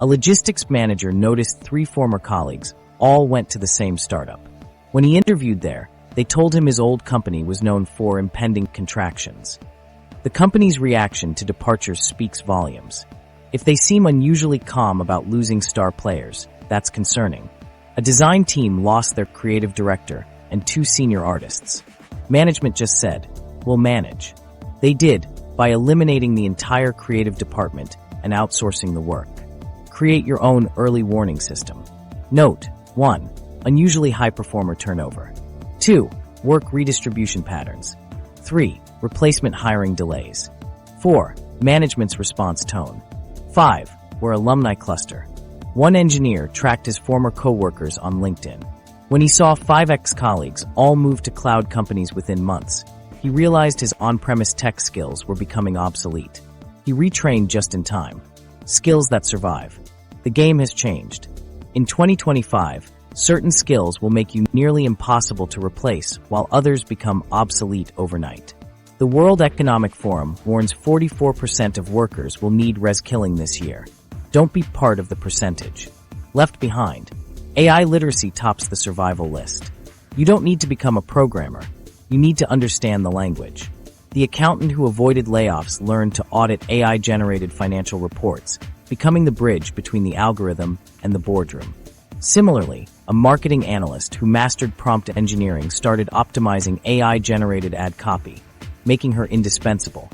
A logistics manager noticed 3 former colleagues all went to the same startup. When he interviewed there, they told him his old company was known for impending contractions. The company's reaction to departures speaks volumes. If they seem unusually calm about losing star players, that's concerning. A design team lost their creative director and 2 senior artists. Management just said, "We'll manage." They did, by eliminating the entire creative department and outsourcing the work. Create your own early warning system. Note: 1. Unusually high performer turnover. 2. Work redistribution patterns. 3. Replacement hiring delays. 4. Management's response tone. 5. We're alumni cluster. One engineer tracked his former coworkers on LinkedIn. When he saw 5 ex-colleagues all move to cloud companies within months, he realized his on-premise tech skills were becoming obsolete. He retrained just in time. Skills that survive. The game has changed. In 2025, certain skills will make you nearly impossible to replace, while others become obsolete overnight. The World Economic Forum warns 44% of workers will need reskilling this year. Don't be part of the percentage. Left behind. AI literacy tops the survival list. You don't need to become a programmer. You need to understand the language. The accountant who avoided layoffs learned to audit AI-generated financial reports, becoming the bridge between the algorithm and the boardroom. Similarly, a marketing analyst who mastered prompt engineering started optimizing AI-generated ad copy, making her indispensable.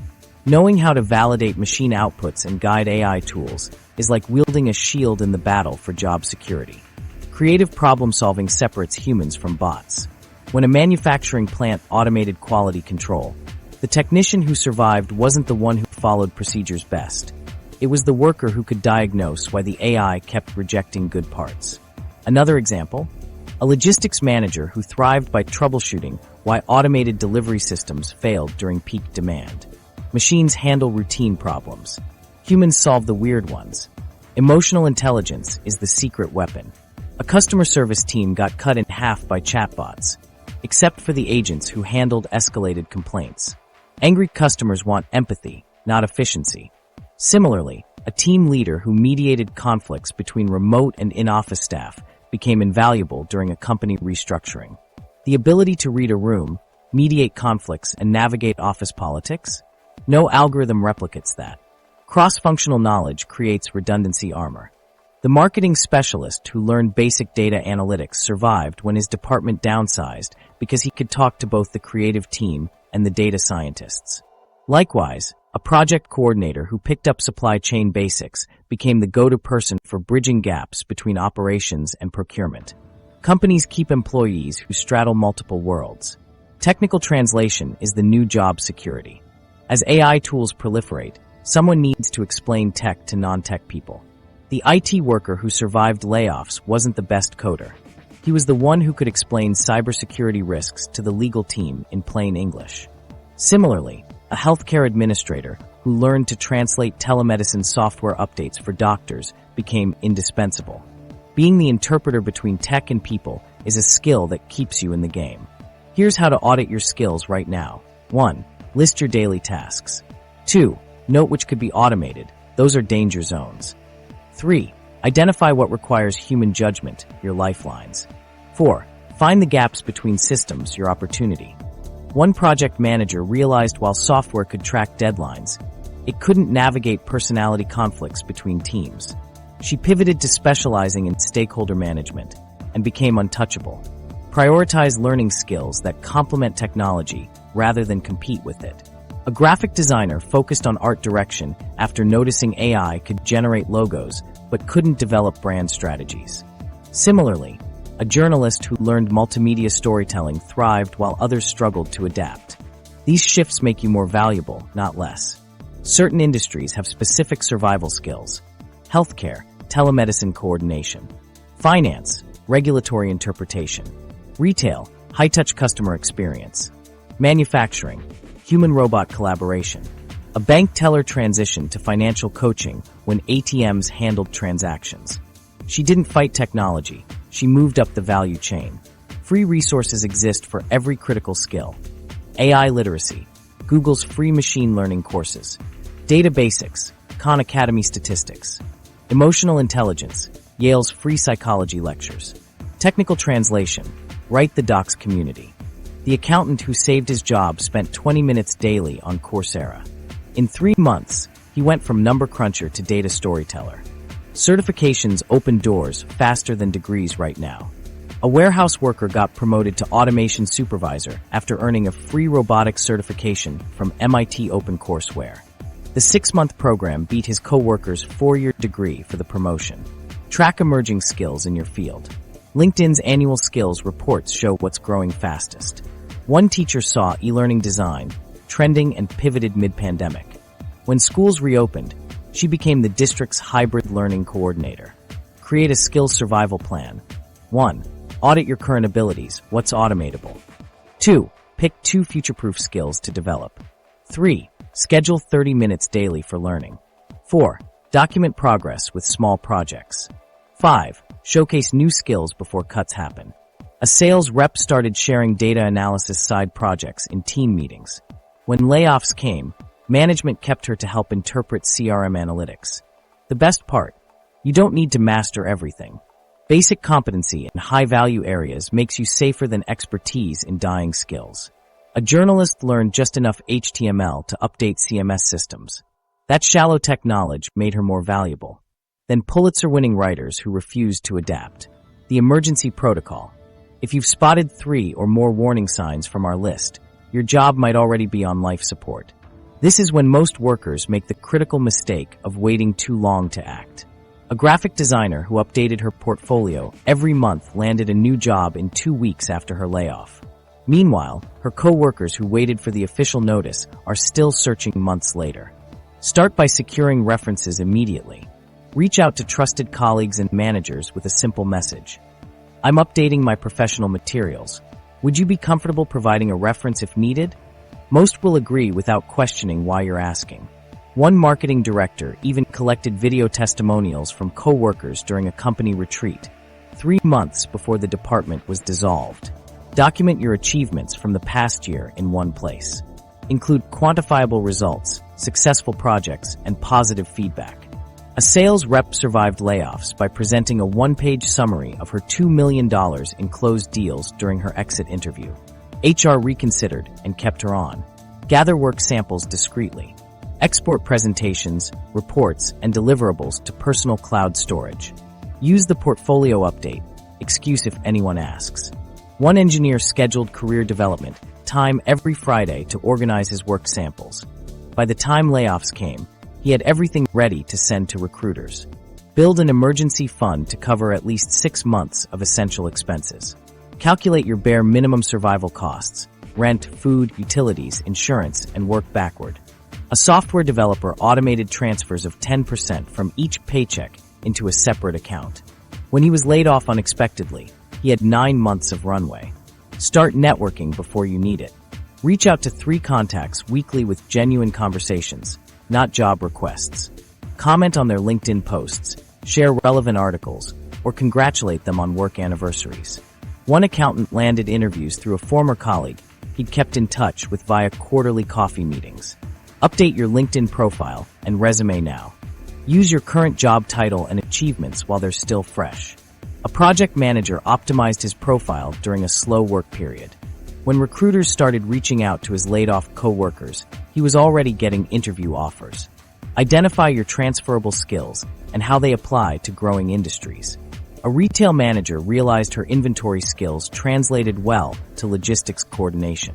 Knowing how to validate machine outputs and guide AI tools is like wielding a shield in the battle for job security. Creative problem-solving separates humans from bots. When a manufacturing plant automated quality control, the technician who survived wasn't the one who followed procedures best. It was the worker who could diagnose why the AI kept rejecting good parts. Another example? A logistics manager who thrived by troubleshooting why automated delivery systems failed during peak demand. Machines handle routine problems. Humans solve the weird ones. Emotional intelligence is the secret weapon. A customer service team got cut in half by chatbots, except for the agents who handled escalated complaints. Angry customers want empathy, not efficiency. Similarly, a team leader who mediated conflicts between remote and in-office staff became invaluable during a company restructuring. The ability to read a room, mediate conflicts, and navigate office politics? No algorithm replicates that. Cross-functional knowledge creates redundancy armor. The marketing specialist who learned basic data analytics survived when his department downsized because he could talk to both the creative team and the data scientists. Likewise, a project coordinator who picked up supply chain basics became the go-to person for bridging gaps between operations and procurement. Companies keep employees who straddle multiple worlds. Technical translation is the new job security. As AI tools proliferate, someone needs to explain tech to non-tech people. The IT worker who survived layoffs wasn't the best coder. He was the one who could explain cybersecurity risks to the legal team in plain English. Similarly, a healthcare administrator who learned to translate telemedicine software updates for doctors became indispensable. Being the interpreter between tech and people is a skill that keeps you in the game. Here's how to audit your skills right now. 1. List your daily tasks. 2. Note which could be automated. Those are danger zones. 3. Identify what requires human judgment, your lifelines. 4. Find the gaps between systems, your opportunity. One project manager realized while software could track deadlines, it couldn't navigate personality conflicts between teams. She pivoted to specializing in stakeholder management and became untouchable. Prioritize learning skills that complement technology rather than compete with it. A graphic designer focused on art direction after noticing AI could generate logos but couldn't develop brand strategies. Similarly, a journalist who learned multimedia storytelling thrived while others struggled to adapt. These shifts make you more valuable, not less. Certain industries have specific survival skills. Healthcare, telemedicine coordination. Finance, regulatory interpretation. Retail, high-touch customer experience. Manufacturing, human-robot collaboration. A bank teller transitioned to financial coaching when ATMs handled transactions. She didn't fight technology, she moved up the value chain. Free resources exist for every critical skill. AI literacy, Google's free machine learning courses. Data basics, Khan Academy statistics. Emotional intelligence, Yale's free psychology lectures. Technical translation, Write the Docs community. The accountant who saved his job spent 20 minutes daily on Coursera. In 3 months, he went from number cruncher to data storyteller. Certifications open doors faster than degrees right now. A warehouse worker got promoted to automation supervisor after earning a free robotics certification from MIT OpenCourseWare. The 6-month program beat his co-worker's 4-year degree for the promotion. Track emerging skills in your field. LinkedIn's annual skills reports show what's growing fastest. One teacher saw e-learning design trending and pivoted mid-pandemic. When schools reopened, she became the district's hybrid learning coordinator. Create a skills survival plan. 1. Audit your current abilities. What's automatable? 2. Pick 2 future-proof skills to develop. 3. Schedule 30 minutes daily for learning. 4. Document progress with small projects. 5. Showcase new skills before cuts happen. A sales rep started sharing data analysis side projects in team meetings. When layoffs came, management kept her to help interpret CRM analytics. The best part, you don't need to master everything. Basic competency in high-value areas makes you safer than expertise in dying skills. A journalist learned just enough HTML to update CMS systems. That shallow tech knowledge made her more valuable than Pulitzer-winning writers who refused to adapt. The emergency protocol. If you've spotted 3 or more warning signs from our list, your job might already be on life support. This is when most workers make the critical mistake of waiting too long to act. A graphic designer who updated her portfolio every month landed a new job in 2 weeks after her layoff. Meanwhile, her co-workers who waited for the official notice are still searching months later. Start by securing references immediately. Reach out to trusted colleagues and managers with a simple message. I'm updating my professional materials. Would you be comfortable providing a reference if needed? Most will agree without questioning why you're asking. One marketing director even collected video testimonials from co-workers during a company retreat, 3 months before the department was dissolved. Document your achievements from the past year in one place. Include quantifiable results, successful projects, and positive feedback. A sales rep survived layoffs by presenting a 1-page summary of her $2 million in closed deals during her exit interview. HR reconsidered and kept her on. Gather work samples discreetly. Export presentations, reports, and deliverables to personal cloud storage. Use the portfolio update, excuse if anyone asks. One engineer scheduled career development time every Friday to organize his work samples. By the time layoffs came, he had everything ready to send to recruiters. Build an emergency fund to cover at least 6 months of essential expenses. Calculate your bare minimum survival costs, rent, food, utilities, insurance, and work backward. A software developer automated transfers of 10% from each paycheck into a separate account. When he was laid off unexpectedly, He had 9 months of runway. Start networking before you need it. Reach out to 3 contacts weekly with genuine conversations, not job requests. Comment on their LinkedIn posts, share relevant articles, or congratulate them on work anniversaries. One accountant landed interviews through a former colleague he'd kept in touch with via quarterly coffee meetings. Update your LinkedIn profile and resume now. Use your current job title and achievements while they're still fresh. A project manager optimized his profile during a slow work period. When recruiters started reaching out to his laid-off co-workers, he was already getting interview offers. Identify your transferable skills and how they apply to growing industries. A retail manager realized her inventory skills translated well to logistics coordination.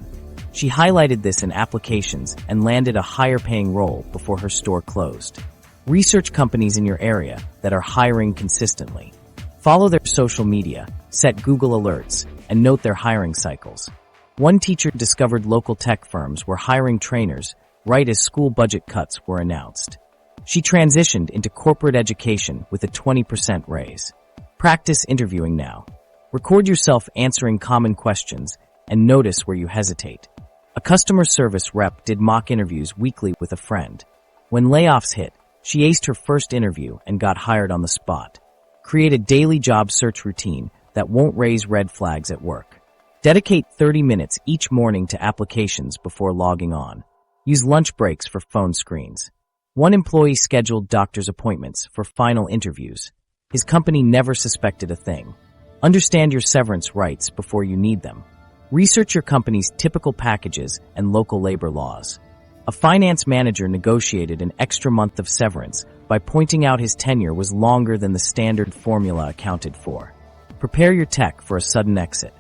She highlighted this in applications and landed a higher-paying role before her store closed. Research companies in your area that are hiring consistently. Follow their social media, set Google alerts, and note their hiring cycles. One teacher discovered local tech firms were hiring trainers right as school budget cuts were announced. She transitioned into corporate education with a 20% raise. Practice interviewing now. Record yourself answering common questions and notice where you hesitate. A customer service rep did mock interviews weekly with a friend. When layoffs hit, she aced her first interview and got hired on the spot. Create a daily job search routine that won't raise red flags at work. Dedicate 30 minutes each morning to applications before logging on. Use lunch breaks for phone screens. One employee scheduled doctor's appointments for final interviews. His company never suspected a thing. Understand your severance rights before you need them. Research your company's typical packages and local labor laws. A finance manager negotiated an extra month of severance by pointing out his tenure was longer than the standard formula accounted for. Prepare your tech for a sudden exit.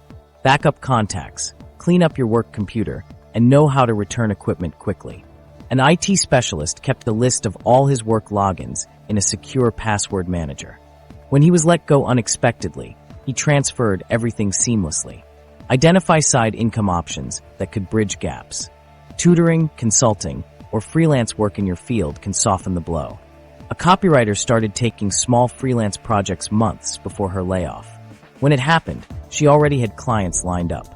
Back up contacts, clean up your work computer, and know how to return equipment quickly. An IT specialist kept a list of all his work logins in a secure password manager. When he was let go unexpectedly, he transferred everything seamlessly. Identify side income options that could bridge gaps. Tutoring, consulting, or freelance work in your field can soften the blow. A copywriter started taking small freelance projects months before her layoff. When it happened, she already had clients lined up.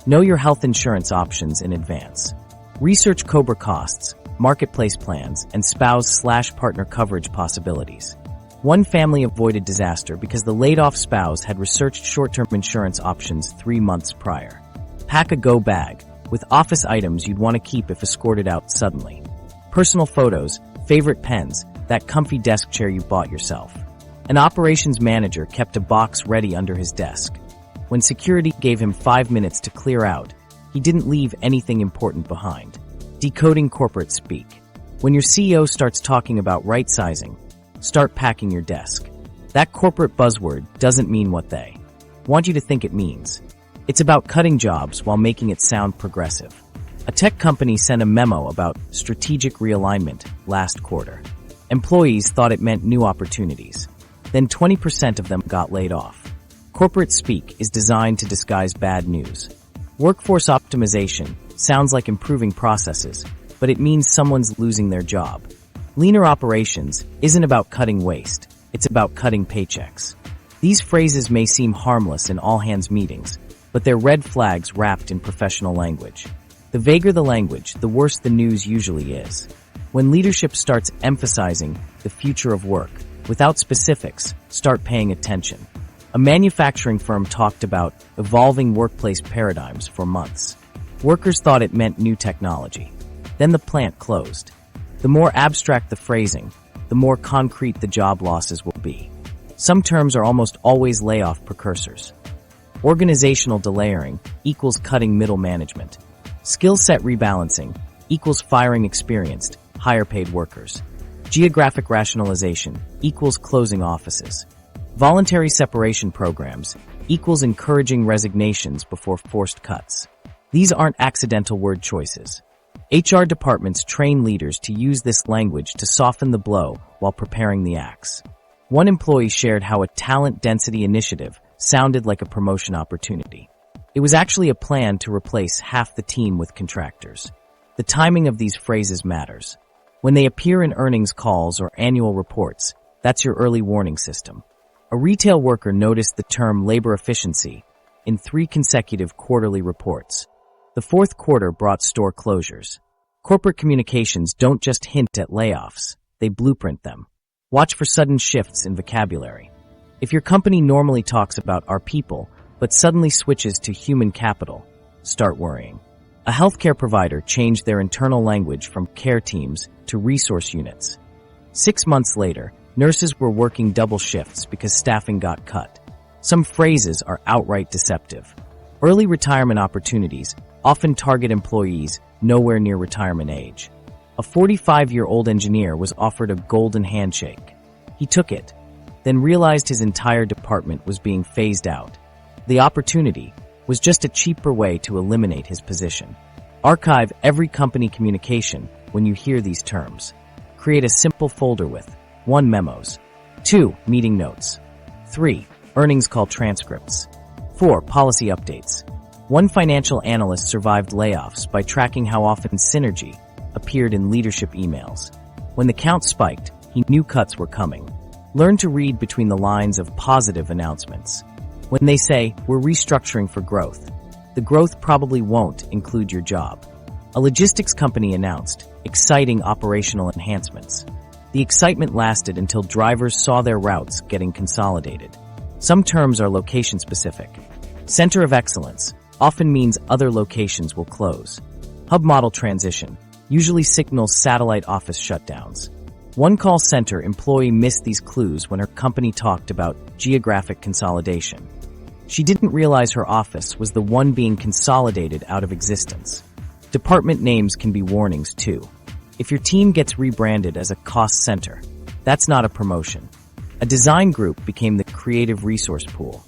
Know your health insurance options in advance. Research COBRA costs, marketplace plans, and spouse/partner coverage possibilities. One family avoided disaster because the laid-off spouse had researched short-term insurance options 3 months prior. Pack a go bag with office items you'd want to keep if escorted out suddenly. Personal photos, favorite pens, that comfy desk chair you bought yourself. An operations manager kept a box ready under his desk. When security gave him 5 minutes to clear out, he didn't leave anything important behind. Decoding corporate speak. When your CEO starts talking about right-sizing, start packing your desk. That corporate buzzword doesn't mean what they want you to think it means. It's about cutting jobs while making it sound progressive. A tech company sent a memo about strategic realignment last quarter. Employees thought it meant new opportunities. Then 20% of them got laid off. Corporate speak is designed to disguise bad news. Workforce optimization sounds like improving processes, but it means someone's losing their job. Leaner operations isn't about cutting waste, it's about cutting paychecks. These phrases may seem harmless in all-hands meetings, but they're red flags wrapped in professional language. The vaguer the language, the worse the news usually is. When leadership starts emphasizing the future of work, without specifics, start paying attention. A manufacturing firm talked about evolving workplace paradigms for months. Workers thought it meant new technology. Then the plant closed. The more abstract the phrasing, the more concrete the job losses will be. Some terms are almost always layoff precursors. Organizational delayering equals cutting middle management. Skill set rebalancing equals firing experienced, higher paid workers. Geographic rationalization equals closing offices. Voluntary separation programs equals encouraging resignations before forced cuts. These aren't accidental word choices. HR departments train leaders to use this language to soften the blow while preparing the axe. One employee shared how a talent density initiative sounded like a promotion opportunity. It was actually a plan to replace half the team with contractors. The timing of these phrases matters. When they appear in earnings calls or annual reports, that's your early warning system. A retail worker noticed the term labor efficiency in 3 consecutive quarterly reports. The fourth quarter brought store closures. Corporate communications don't just hint at layoffs, they blueprint them. Watch for sudden shifts in vocabulary. If your company normally talks about our people, but suddenly switches to human capital, start worrying. A healthcare provider changed their internal language from care teams to resource units. 6 months later, nurses were working double shifts because staffing got cut. Some phrases are outright deceptive. Early retirement opportunities often target employees nowhere near retirement age. A 45-year-old engineer was offered a golden handshake. He took it, then realized his entire department was being phased out. The opportunity was just a cheaper way to eliminate his position. Archive every company communication when you hear these terms. Create a simple folder with 1. Memos, 2. Meeting notes, 3. Earnings call transcripts, 4. Policy updates. One financial analyst survived layoffs by tracking how often synergy appeared in leadership emails. When the count spiked, he knew cuts were coming. Learn to read between the lines of positive announcements. When they say, we're restructuring for growth, the growth probably won't include your job. A logistics company announced exciting operational enhancements. The excitement lasted until drivers saw their routes getting consolidated. Some terms are location-specific. Center of excellence often means other locations will close. Hub model transition usually signals satellite office shutdowns. One call center employee missed these clues when her company talked about geographic consolidation. She didn't realize her office was the one being consolidated out of existence. Department names can be warnings too. If your team gets rebranded as a cost center, that's not a promotion. A design group became the creative resource pool.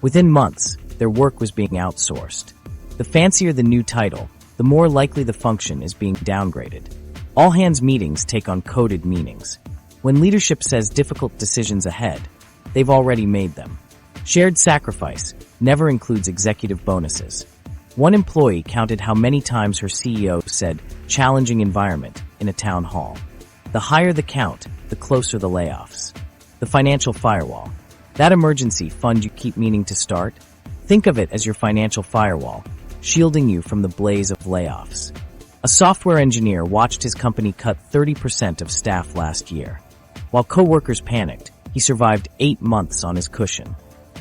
Within months, their work was being outsourced. The fancier the new title, the more likely the function is being downgraded. All-hands meetings take on coded meanings. When leadership says difficult decisions ahead, they've already made them. Shared sacrifice never includes executive bonuses. One employee counted how many times her CEO said challenging environment in a town hall. The higher the count, the closer the layoffs. The financial firewall. That emergency fund you keep meaning to start? Think of it as your financial firewall, shielding you from the blaze of layoffs. A software engineer watched his company cut 30% of staff last year. While coworkers panicked, he survived 8 months on his cushion.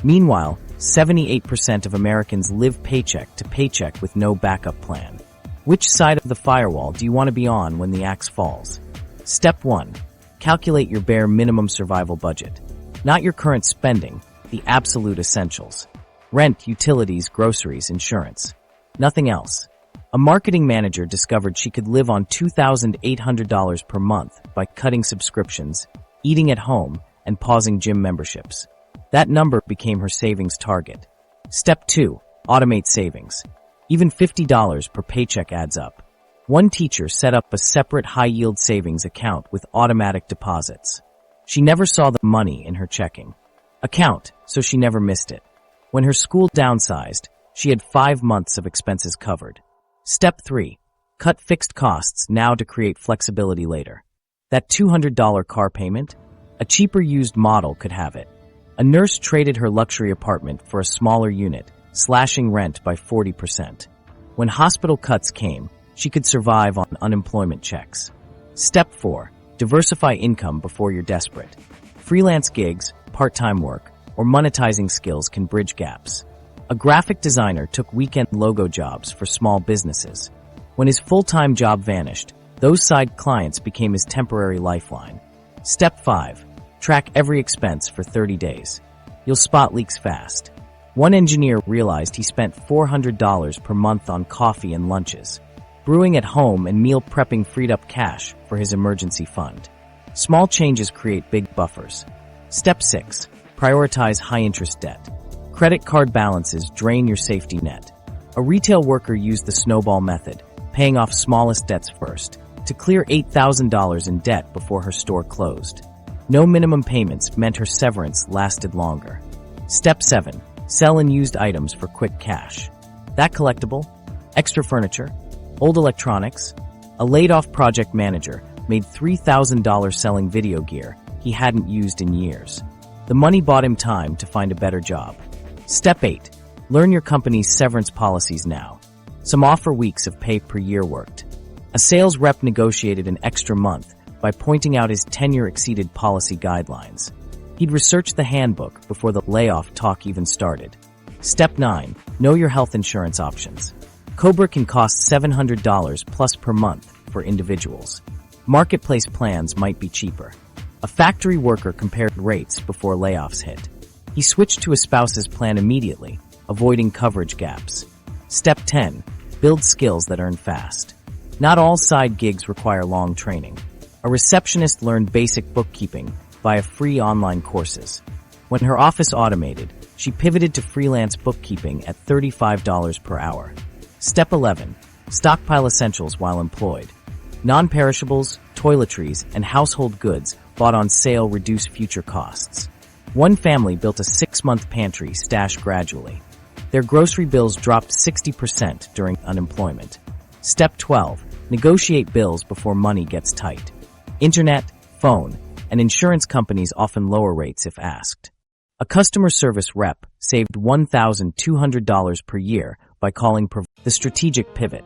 Meanwhile, 78% of Americans live paycheck to paycheck with no backup plan. Which side of the firewall do you want to be on when the axe falls? Step 1. Calculate your bare minimum survival budget. Not your current spending, the absolute essentials. Rent, utilities, groceries, insurance. Nothing else. A marketing manager discovered she could live on $2,800 per month by cutting subscriptions, eating at home, and pausing gym memberships. That number became her savings target. Step 2. Automate savings. Even $50 per paycheck adds up. One teacher set up a separate high-yield savings account with automatic deposits. She never saw the money in her checking account, so she never missed it. When her school downsized, she had 5 months of expenses covered. Step 3. Cut fixed costs now to create flexibility later. That $200 car payment? A cheaper used model could have it. A nurse traded her luxury apartment for a smaller unit, slashing rent by 40%. When hospital cuts came, she could survive on unemployment checks. Step 4. Diversify income before you're desperate. Freelance gigs, part-time work, or monetizing skills can bridge gaps. A graphic designer took weekend logo jobs for small businesses. When his full-time job vanished, those side clients became his temporary lifeline. Step 5. Track every expense for 30 days. You'll spot leaks fast. One engineer realized he spent $400 per month on coffee and lunches. Brewing at home and meal prepping freed up cash for his emergency fund. Small changes create big buffers. Step 6. Prioritize high-interest debt. Credit card balances drain your safety net. A retail worker used the snowball method, paying off smallest debts first, to clear $8,000 in debt before her store closed. No minimum payments meant her severance lasted longer. Step 7. Sell unused items for quick cash. That collectible? Extra furniture? Old electronics? A laid-off project manager made $3,000 selling video gear he hadn't used in years. The money bought him time to find a better job. Step 8. Learn your company's severance policies now. Some offer weeks of pay per year worked. A sales rep negotiated an extra month by pointing out his tenure exceeded policy guidelines. He'd researched the handbook before the layoff talk even started. Step 9. Know your health insurance options. COBRA can cost $700 plus per month for individuals. Marketplace plans might be cheaper. A factory worker compared rates before layoffs hit. He switched to a spouse's plan immediately, avoiding coverage gaps. Step 10. Build skills that earn fast. Not all side gigs require long training. A receptionist learned basic bookkeeping via free online courses. When her office automated, she pivoted to freelance bookkeeping at $35 per hour. Step 11. Stockpile essentials while employed. Non-perishables, toiletries, and household goods bought on sale reduce future costs. One family built a 6-month pantry stashed gradually. Their grocery bills dropped 60% during unemployment. Step 12. Negotiate bills before money gets tight. Internet, phone, and insurance companies often lower rates if asked. A customer service rep saved $1,200 per year by calling the strategic pivot.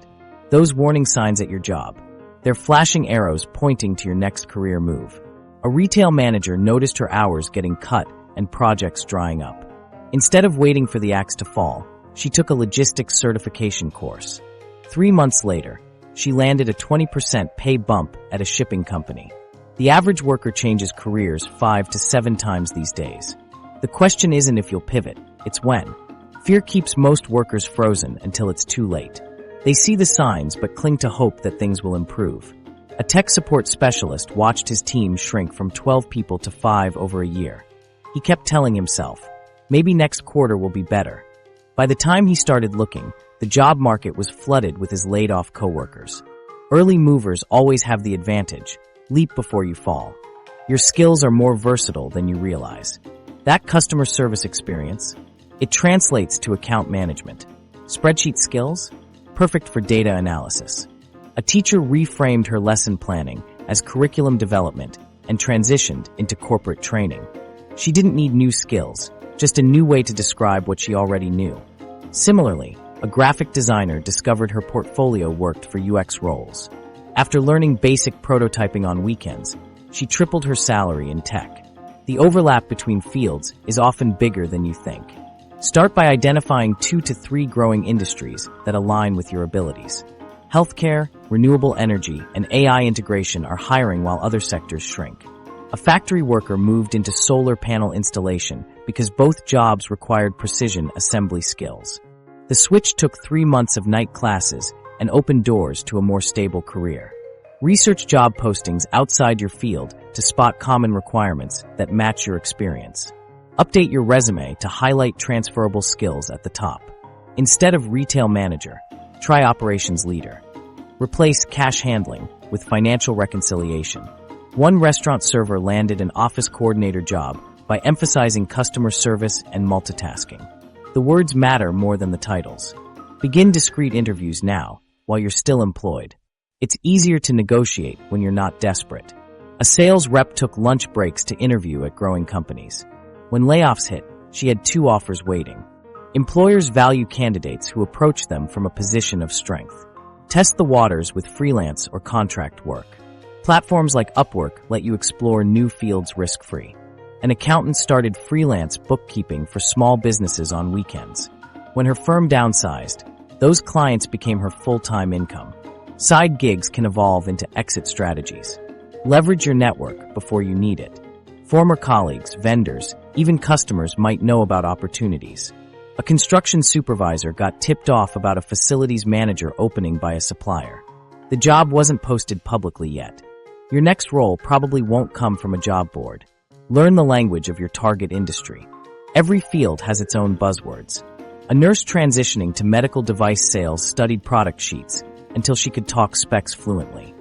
Those warning signs at your job. They're flashing arrows pointing to your next career move. A retail manager noticed her hours getting cut and projects drying up. Instead of waiting for the axe to fall, she took a logistics certification course. 3 months later, she landed a 20% pay bump at a shipping company. The average worker changes careers 5 to 7 times these days. The question isn't if you'll pivot, it's when. Fear keeps most workers frozen until it's too late. They see the signs but cling to hope that things will improve. A tech support specialist watched his team shrink from 12 people to 5 over a year. He kept telling himself, maybe next quarter will be better. By the time he started looking, the job market was flooded with his laid-off coworkers. Early movers always have the advantage. Leap before you fall. Your skills are more versatile than you realize. That customer service experience, it translates to account management. Spreadsheet skills? Perfect for data analysis. A teacher reframed her lesson planning as curriculum development and transitioned into corporate training. She didn't need new skills, just a new way to describe what she already knew. Similarly, a graphic designer discovered her portfolio worked for UX roles. After learning basic prototyping on weekends, she tripled her salary in tech. The overlap between fields is often bigger than you think. Start by identifying 2 to 3 growing industries that align with your abilities. Healthcare, renewable energy, and AI integration are hiring while other sectors shrink. A factory worker moved into solar panel installation because both jobs required precision assembly skills. The switch took 3 months of night classes and opened doors to a more stable career. Research job postings outside your field to spot common requirements that match your experience. Update your resume to highlight transferable skills at the top. Instead of retail manager, try operations leader. Replace cash handling with financial reconciliation. One restaurant server landed an office coordinator job by emphasizing customer service and multitasking. The words matter more than the titles. Begin discreet interviews now, while you're still employed. It's easier to negotiate when you're not desperate. A sales rep took lunch breaks to interview at growing companies. When layoffs hit, she had 2 offers waiting. Employers value candidates who approach them from a position of strength. Test the waters with freelance or contract work. Platforms like Upwork let you explore new fields risk-free. An accountant started freelance bookkeeping for small businesses on weekends. When her firm downsized, those clients became her full-time income. Side gigs can evolve into exit strategies. Leverage your network before you need it. Former colleagues, vendors, even customers might know about opportunities. A construction supervisor got tipped off about a facilities manager opening by a supplier. The job wasn't posted publicly yet. Your next role probably won't come from a job board. Learn the language of your target industry. Every field has its own buzzwords. A nurse transitioning to medical device sales studied product sheets until she could talk specs fluently.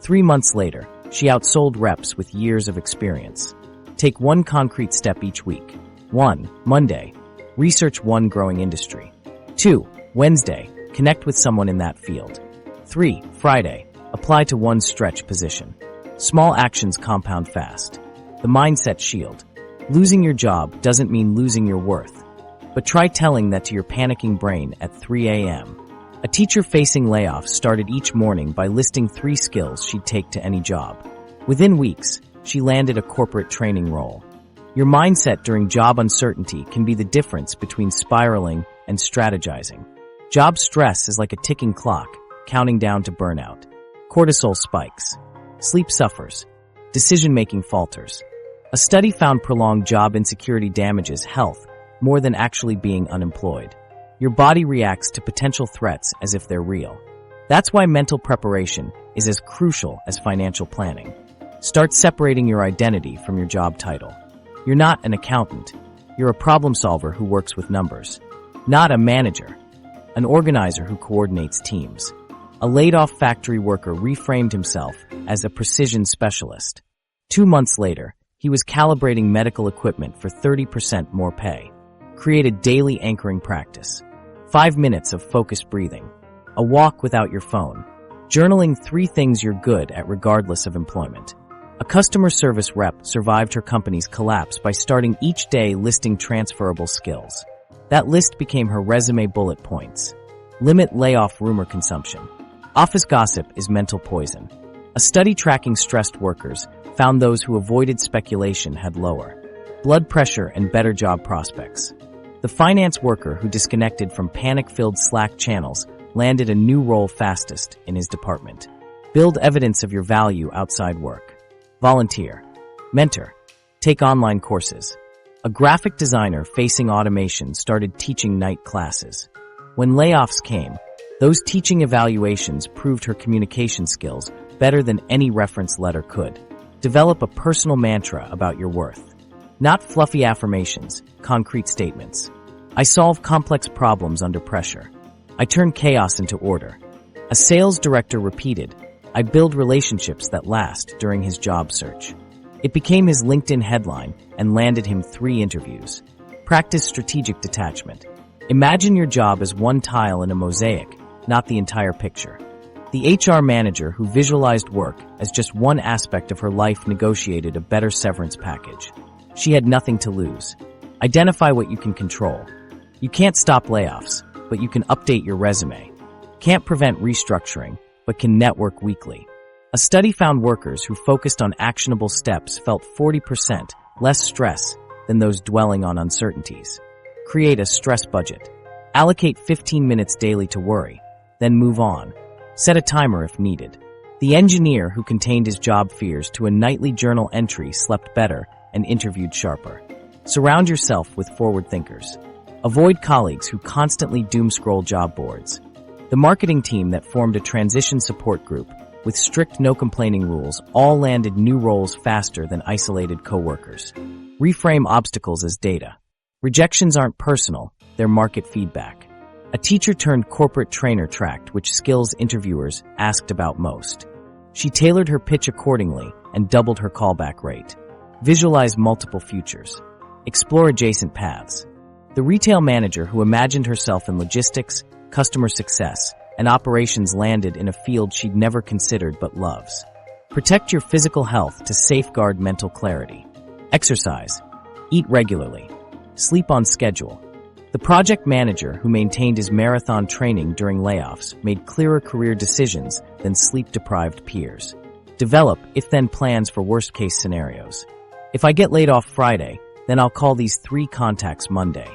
3 months later, she outsold reps with years of experience. Take one concrete step each week. 1. Monday. Research one growing industry. 2. Wednesday. Connect with someone in that field. 3. Friday. Apply to one stretch position. Small actions compound fast. The Mindset Shield. Losing your job doesn't mean losing your worth. But try telling that to your panicking brain at 3 a.m. A teacher facing layoffs started each morning by listing 3 skills she'd take to any job. Within weeks, she landed a corporate training role. Your mindset during job uncertainty can be the difference between spiraling and strategizing. Job stress is like a ticking clock, counting down to burnout. Cortisol spikes. Sleep suffers. Decision-making falters. A study found prolonged job insecurity damages health more than actually being unemployed. Your body reacts to potential threats as if they're real. That's why mental preparation is as crucial as financial planning. Start separating your identity from your job title. You're not an accountant. You're a problem solver who works with numbers. Not a manager. An organizer who coordinates teams. A laid-off factory worker reframed himself as a precision specialist. 2 months later, he was calibrating medical equipment for 30% more pay. Create a daily anchoring practice. 5 minutes of focused breathing. A walk without your phone. Journaling 3 things you're good at regardless of employment. A customer service rep survived her company's collapse by starting each day listing transferable skills. That list became her resume bullet points. Limit layoff rumor consumption. Office gossip is mental poison. A study tracking stressed workers found those who avoided speculation had lower blood pressure and better job prospects. The finance worker who disconnected from panic-filled Slack channels landed a new role fastest in his department. Build evidence of your value outside work. Volunteer. Mentor. Take online courses. A graphic designer facing automation started teaching night classes. When layoffs came, those teaching evaluations proved her communication skills better than any reference letter could. Develop a personal mantra about your worth. Not fluffy affirmations, concrete statements. I solve complex problems under pressure. I turn chaos into order. A sales director repeated, I build relationships that last during his job search. It became his LinkedIn headline and landed him 3 interviews. Practice strategic detachment. Imagine your job as one tile in a mosaic, not the entire picture. The HR manager who visualized work as just one aspect of her life negotiated a better severance package. She had nothing to lose. Identify what you can control. You can't stop layoffs, but you can update your resume. Can't prevent restructuring, but can network weekly. A study found workers who focused on actionable steps felt 40% less stress than those dwelling on uncertainties. Create a stress budget. Allocate 15 minutes daily to worry, then move on. Set a timer if needed. The engineer who contained his job fears to a nightly journal entry slept better and interviewed sharper. Surround yourself with forward thinkers. Avoid colleagues who constantly doom-scroll job boards. The marketing team that formed a transition support group with strict no-complaining rules all landed new roles faster than isolated coworkers. Reframe obstacles as data. Rejections aren't personal, they're market feedback. A teacher turned corporate trainer tracked which skills interviewers asked about most. She tailored her pitch accordingly and doubled her callback rate. Visualize multiple futures. Explore adjacent paths. The retail manager who imagined herself in logistics, customer success, and operations landed in a field she'd never considered but loves. Protect your physical health to safeguard mental clarity. Exercise. Eat regularly. Sleep on schedule. The project manager who maintained his marathon training during layoffs made clearer career decisions than sleep-deprived peers. Develop if-then plans for worst-case scenarios. If I get laid off Friday, then I'll call these 3 contacts Monday.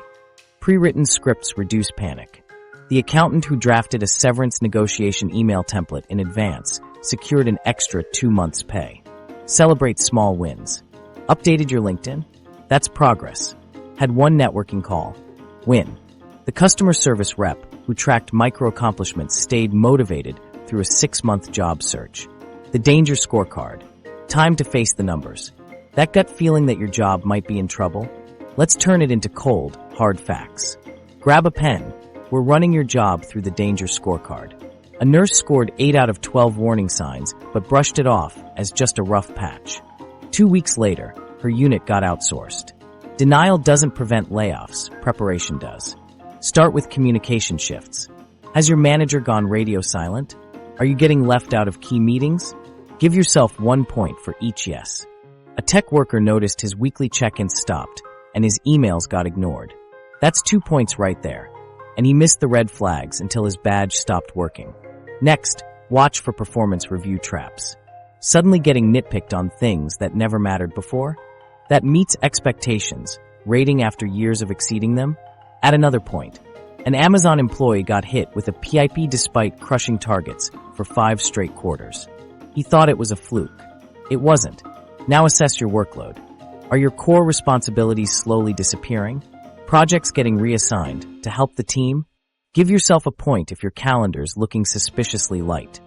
Pre-written scripts reduce panic. The accountant who drafted a severance negotiation email template in advance secured an extra 2 months' pay. Celebrate small wins. Updated your LinkedIn? That's progress. Had 1 networking call. Win. The customer service rep who tracked micro-accomplishments stayed motivated through a 6-month job search. The Danger Scorecard. Time to face the numbers. That gut feeling that your job might be in trouble? Let's turn it into cold, hard facts. Grab a pen. We're running your job through the Danger Scorecard. A nurse scored 8 out of 12 warning signs, but brushed it off as just a rough patch. 2 weeks later, her unit got outsourced. Denial doesn't prevent layoffs, preparation does. Start with communication shifts. Has your manager gone radio silent? Are you getting left out of key meetings? Give yourself 1 point for each yes. A tech worker noticed his weekly check-ins stopped, and his emails got ignored. That's 2 points right there. And he missed the red flags until his badge stopped working. Next, watch for performance review traps. Suddenly getting nitpicked on things that never mattered before? That meets expectations, rating after years of exceeding them? At another point, an Amazon employee got hit with a PIP despite crushing targets for 5 straight quarters. He thought it was a fluke. It wasn't. Now assess your workload. Are your core responsibilities slowly disappearing? Projects getting reassigned to help the team? Give yourself a point if your calendar's looking suspiciously light.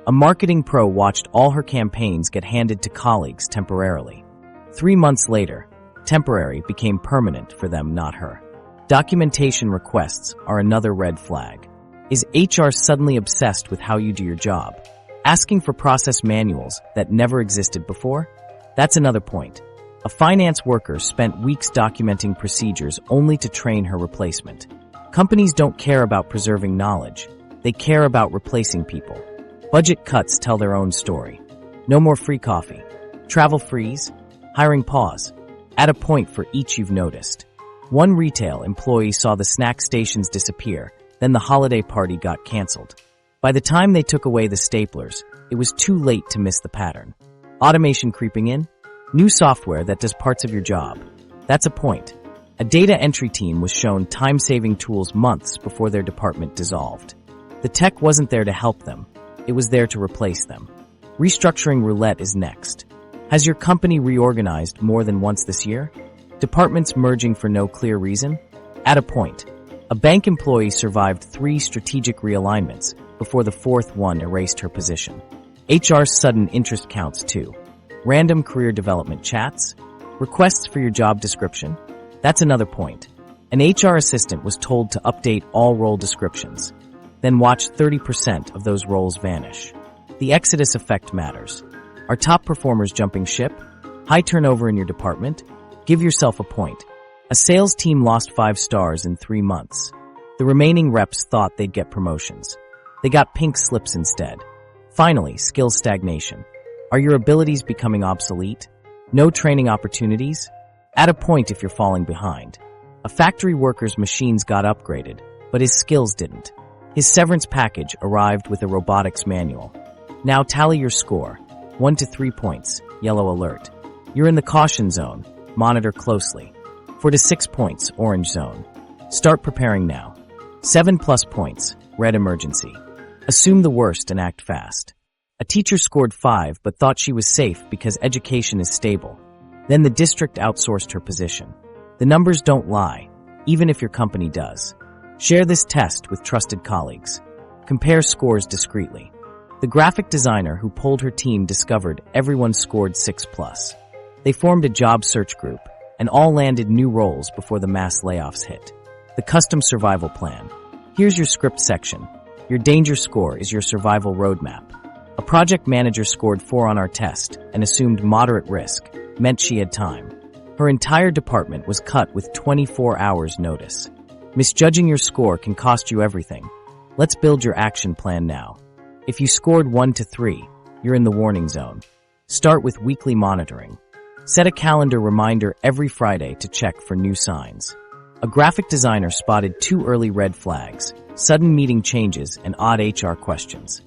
A marketing pro watched all her campaigns get handed to colleagues temporarily. 3 months later, temporary became permanent for them, not her. Documentation requests are another red flag. Is HR suddenly obsessed with how you do your job? Asking for process manuals that never existed before? That's another point. A finance worker spent weeks documenting procedures only to train her replacement. Companies don't care about preserving knowledge. They care about replacing people. Budget cuts tell their own story. No more free coffee. Travel freeze. Hiring pause. Add a point for each you've noticed. One retail employee saw the snack stations disappear, then the holiday party got canceled. By the time they took away the staplers, it was too late to miss the pattern. Automation creeping in? New software that does parts of your job. That's a point. A data entry team was shown time-saving tools months before their department dissolved. The tech wasn't there to help them. It was there to replace them. Restructuring roulette is next. Has your company reorganized more than once this year? Departments merging for no clear reason? At a point. A bank employee survived 3 strategic realignments before the 4th one erased her position. HR's sudden interest counts too. Random career development chats? Requests for your job description? That's another point. An HR assistant was told to update all role descriptions. Then watch 30% of those roles vanish. The exodus effect matters. Are top performers jumping ship? High turnover in your department? Give yourself a point. A sales team lost 5 stars in 3 months. The remaining reps thought they'd get promotions. They got pink slips instead. Finally, skills stagnation. Are your abilities becoming obsolete? No training opportunities? Add a point if you're falling behind. A factory worker's machines got upgraded, but his skills didn't. His severance package arrived with a robotics manual. Now tally your score. 1 to 3 points, yellow alert. You're in the caution zone, monitor closely. 4 to 6 points, orange zone. Start preparing now. 7+ points, red emergency. Assume the worst and act fast. A teacher scored 5 but thought she was safe because education is stable. Then the district outsourced her position. The numbers don't lie, even if your company does. Share this test with trusted colleagues. Compare scores discreetly. The graphic designer who polled her team discovered everyone scored 6+. They formed a job search group, and all landed new roles before the mass layoffs hit. The custom survival plan. Here's your script section. Your danger score is your survival roadmap. A project manager scored 4 on our test and assumed moderate risk meant she had time. Her entire department was cut with 24 hours notice. Misjudging your score can cost you everything. Let's build your action plan now. If you scored 1 to 3, you're in the warning zone. Start with weekly monitoring. Set a calendar reminder every Friday to check for new signs. A graphic designer spotted 2 early red flags, sudden meeting changes, and odd HR questions.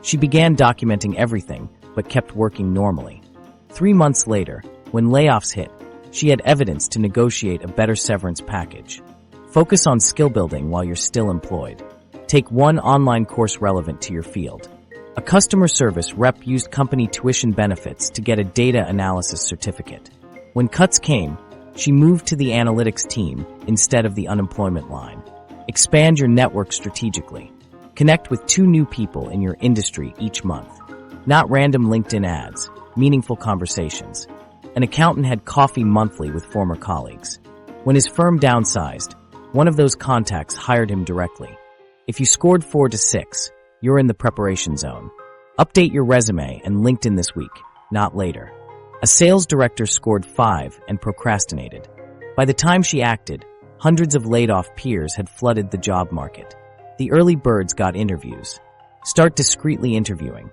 She began documenting everything, but kept working normally. 3 months later, when layoffs hit, she had evidence to negotiate a better severance package. Focus on skill building while you're still employed. Take 1 online course relevant to your field. A customer service rep used company tuition benefits to get a data analysis certificate. When cuts came, she moved to the analytics team instead of the unemployment line. Expand your network strategically. Connect with 2 new people in your industry each month. Not random LinkedIn ads, meaningful conversations. An accountant had coffee monthly with former colleagues. When his firm downsized, one of those contacts hired him directly. If you scored 4 to 6, you're in the preparation zone. Update your resume and LinkedIn this week, not later. A sales director scored 5 and procrastinated. By the time she acted, hundreds of laid-off peers had flooded the job market. The early birds got interviews. Start discreetly interviewing.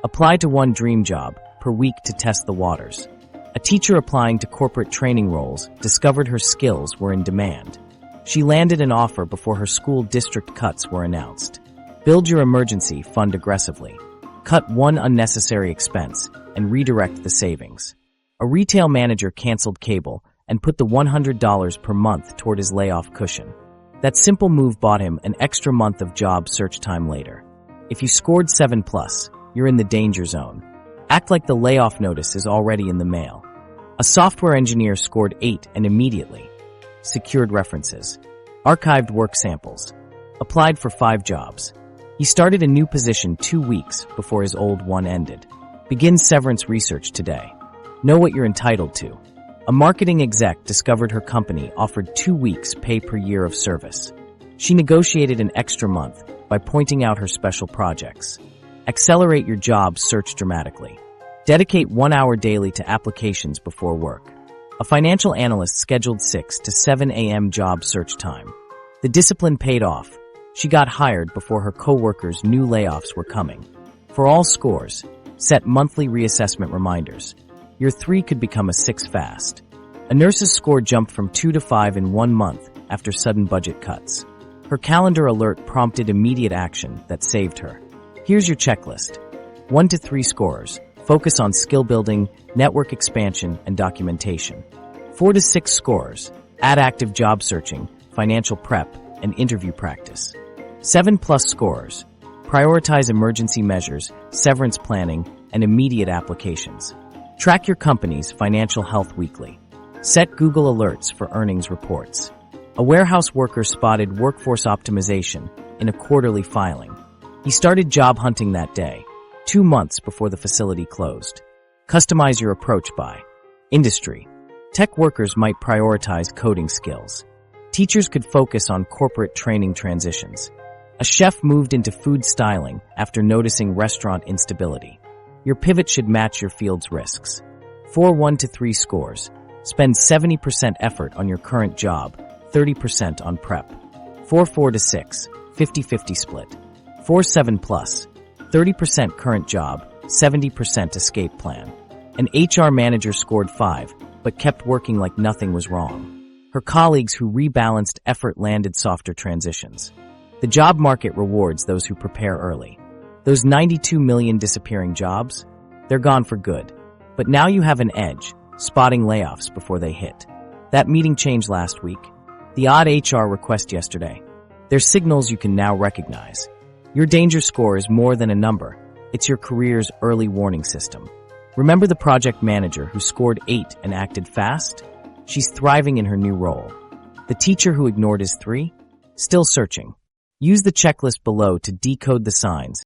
Apply to 1 dream job per week to test the waters. A teacher applying to corporate training roles discovered her skills were in demand. She landed an offer before her school district cuts were announced. Build your emergency fund aggressively. Cut one unnecessary expense and redirect the savings. A retail manager canceled cable and put the $100 per month toward his layoff cushion. That simple move bought him an extra month of job search time later. If you scored 7+, you're in the danger zone. Act like the layoff notice is already in the mail. A software engineer scored 8 and immediately secured references, archived work samples, applied for 5 jobs. He started a new position 2 weeks before his old one ended. Begin severance research today. Know what you're entitled to. A marketing exec discovered her company offered 2 weeks pay per year of service. She negotiated an extra month by pointing out her special projects. Accelerate your job search dramatically. Dedicate 1 hour daily to applications before work. A financial analyst scheduled 6 to 7 a.m. job search time. The discipline paid off. She got hired before her coworkers knew layoffs were coming. For all scores, set monthly reassessment reminders. Your 3 could become a 6 fast. A nurse's score jumped from 2 to 5 in 1 month after sudden budget cuts. Her calendar alert prompted immediate action that saved her. Here's your checklist. 1 to 3 scorers. Focus on skill building, network expansion, and documentation. 4 to 6 scorers. Add active job searching, financial prep, and interview practice. 7+ scorers. Prioritize emergency measures, severance planning, and immediate applications. Track your company's financial health weekly. Set Google alerts for earnings reports. A warehouse worker spotted workforce optimization in a quarterly filing. He started job hunting that day, 2 months before the facility closed. Customize your approach by industry. Tech workers might prioritize coding skills. Teachers could focus on corporate training transitions. A chef moved into food styling after noticing restaurant instability. Your pivot should match your field's risks. 1 to 3 scores. Spend 70% effort on your current job, 30% on prep. 4 to 6, 50-50 split. 7+, 30% current job, 70% escape plan. An HR manager scored 5, but kept working like nothing was wrong. Her colleagues who rebalanced effort landed softer transitions. The job market rewards those who prepare early. Those 92 million disappearing jobs, they're gone for good. But now you have an edge, spotting layoffs before they hit. That meeting changed last week. The odd HR request yesterday. They're signals you can now recognize. Your danger score is more than a number. It's your career's early warning system. Remember the project manager who scored 8 and acted fast? She's thriving in her new role. The teacher who ignored his 3? Still searching. Use the checklist below to decode the signs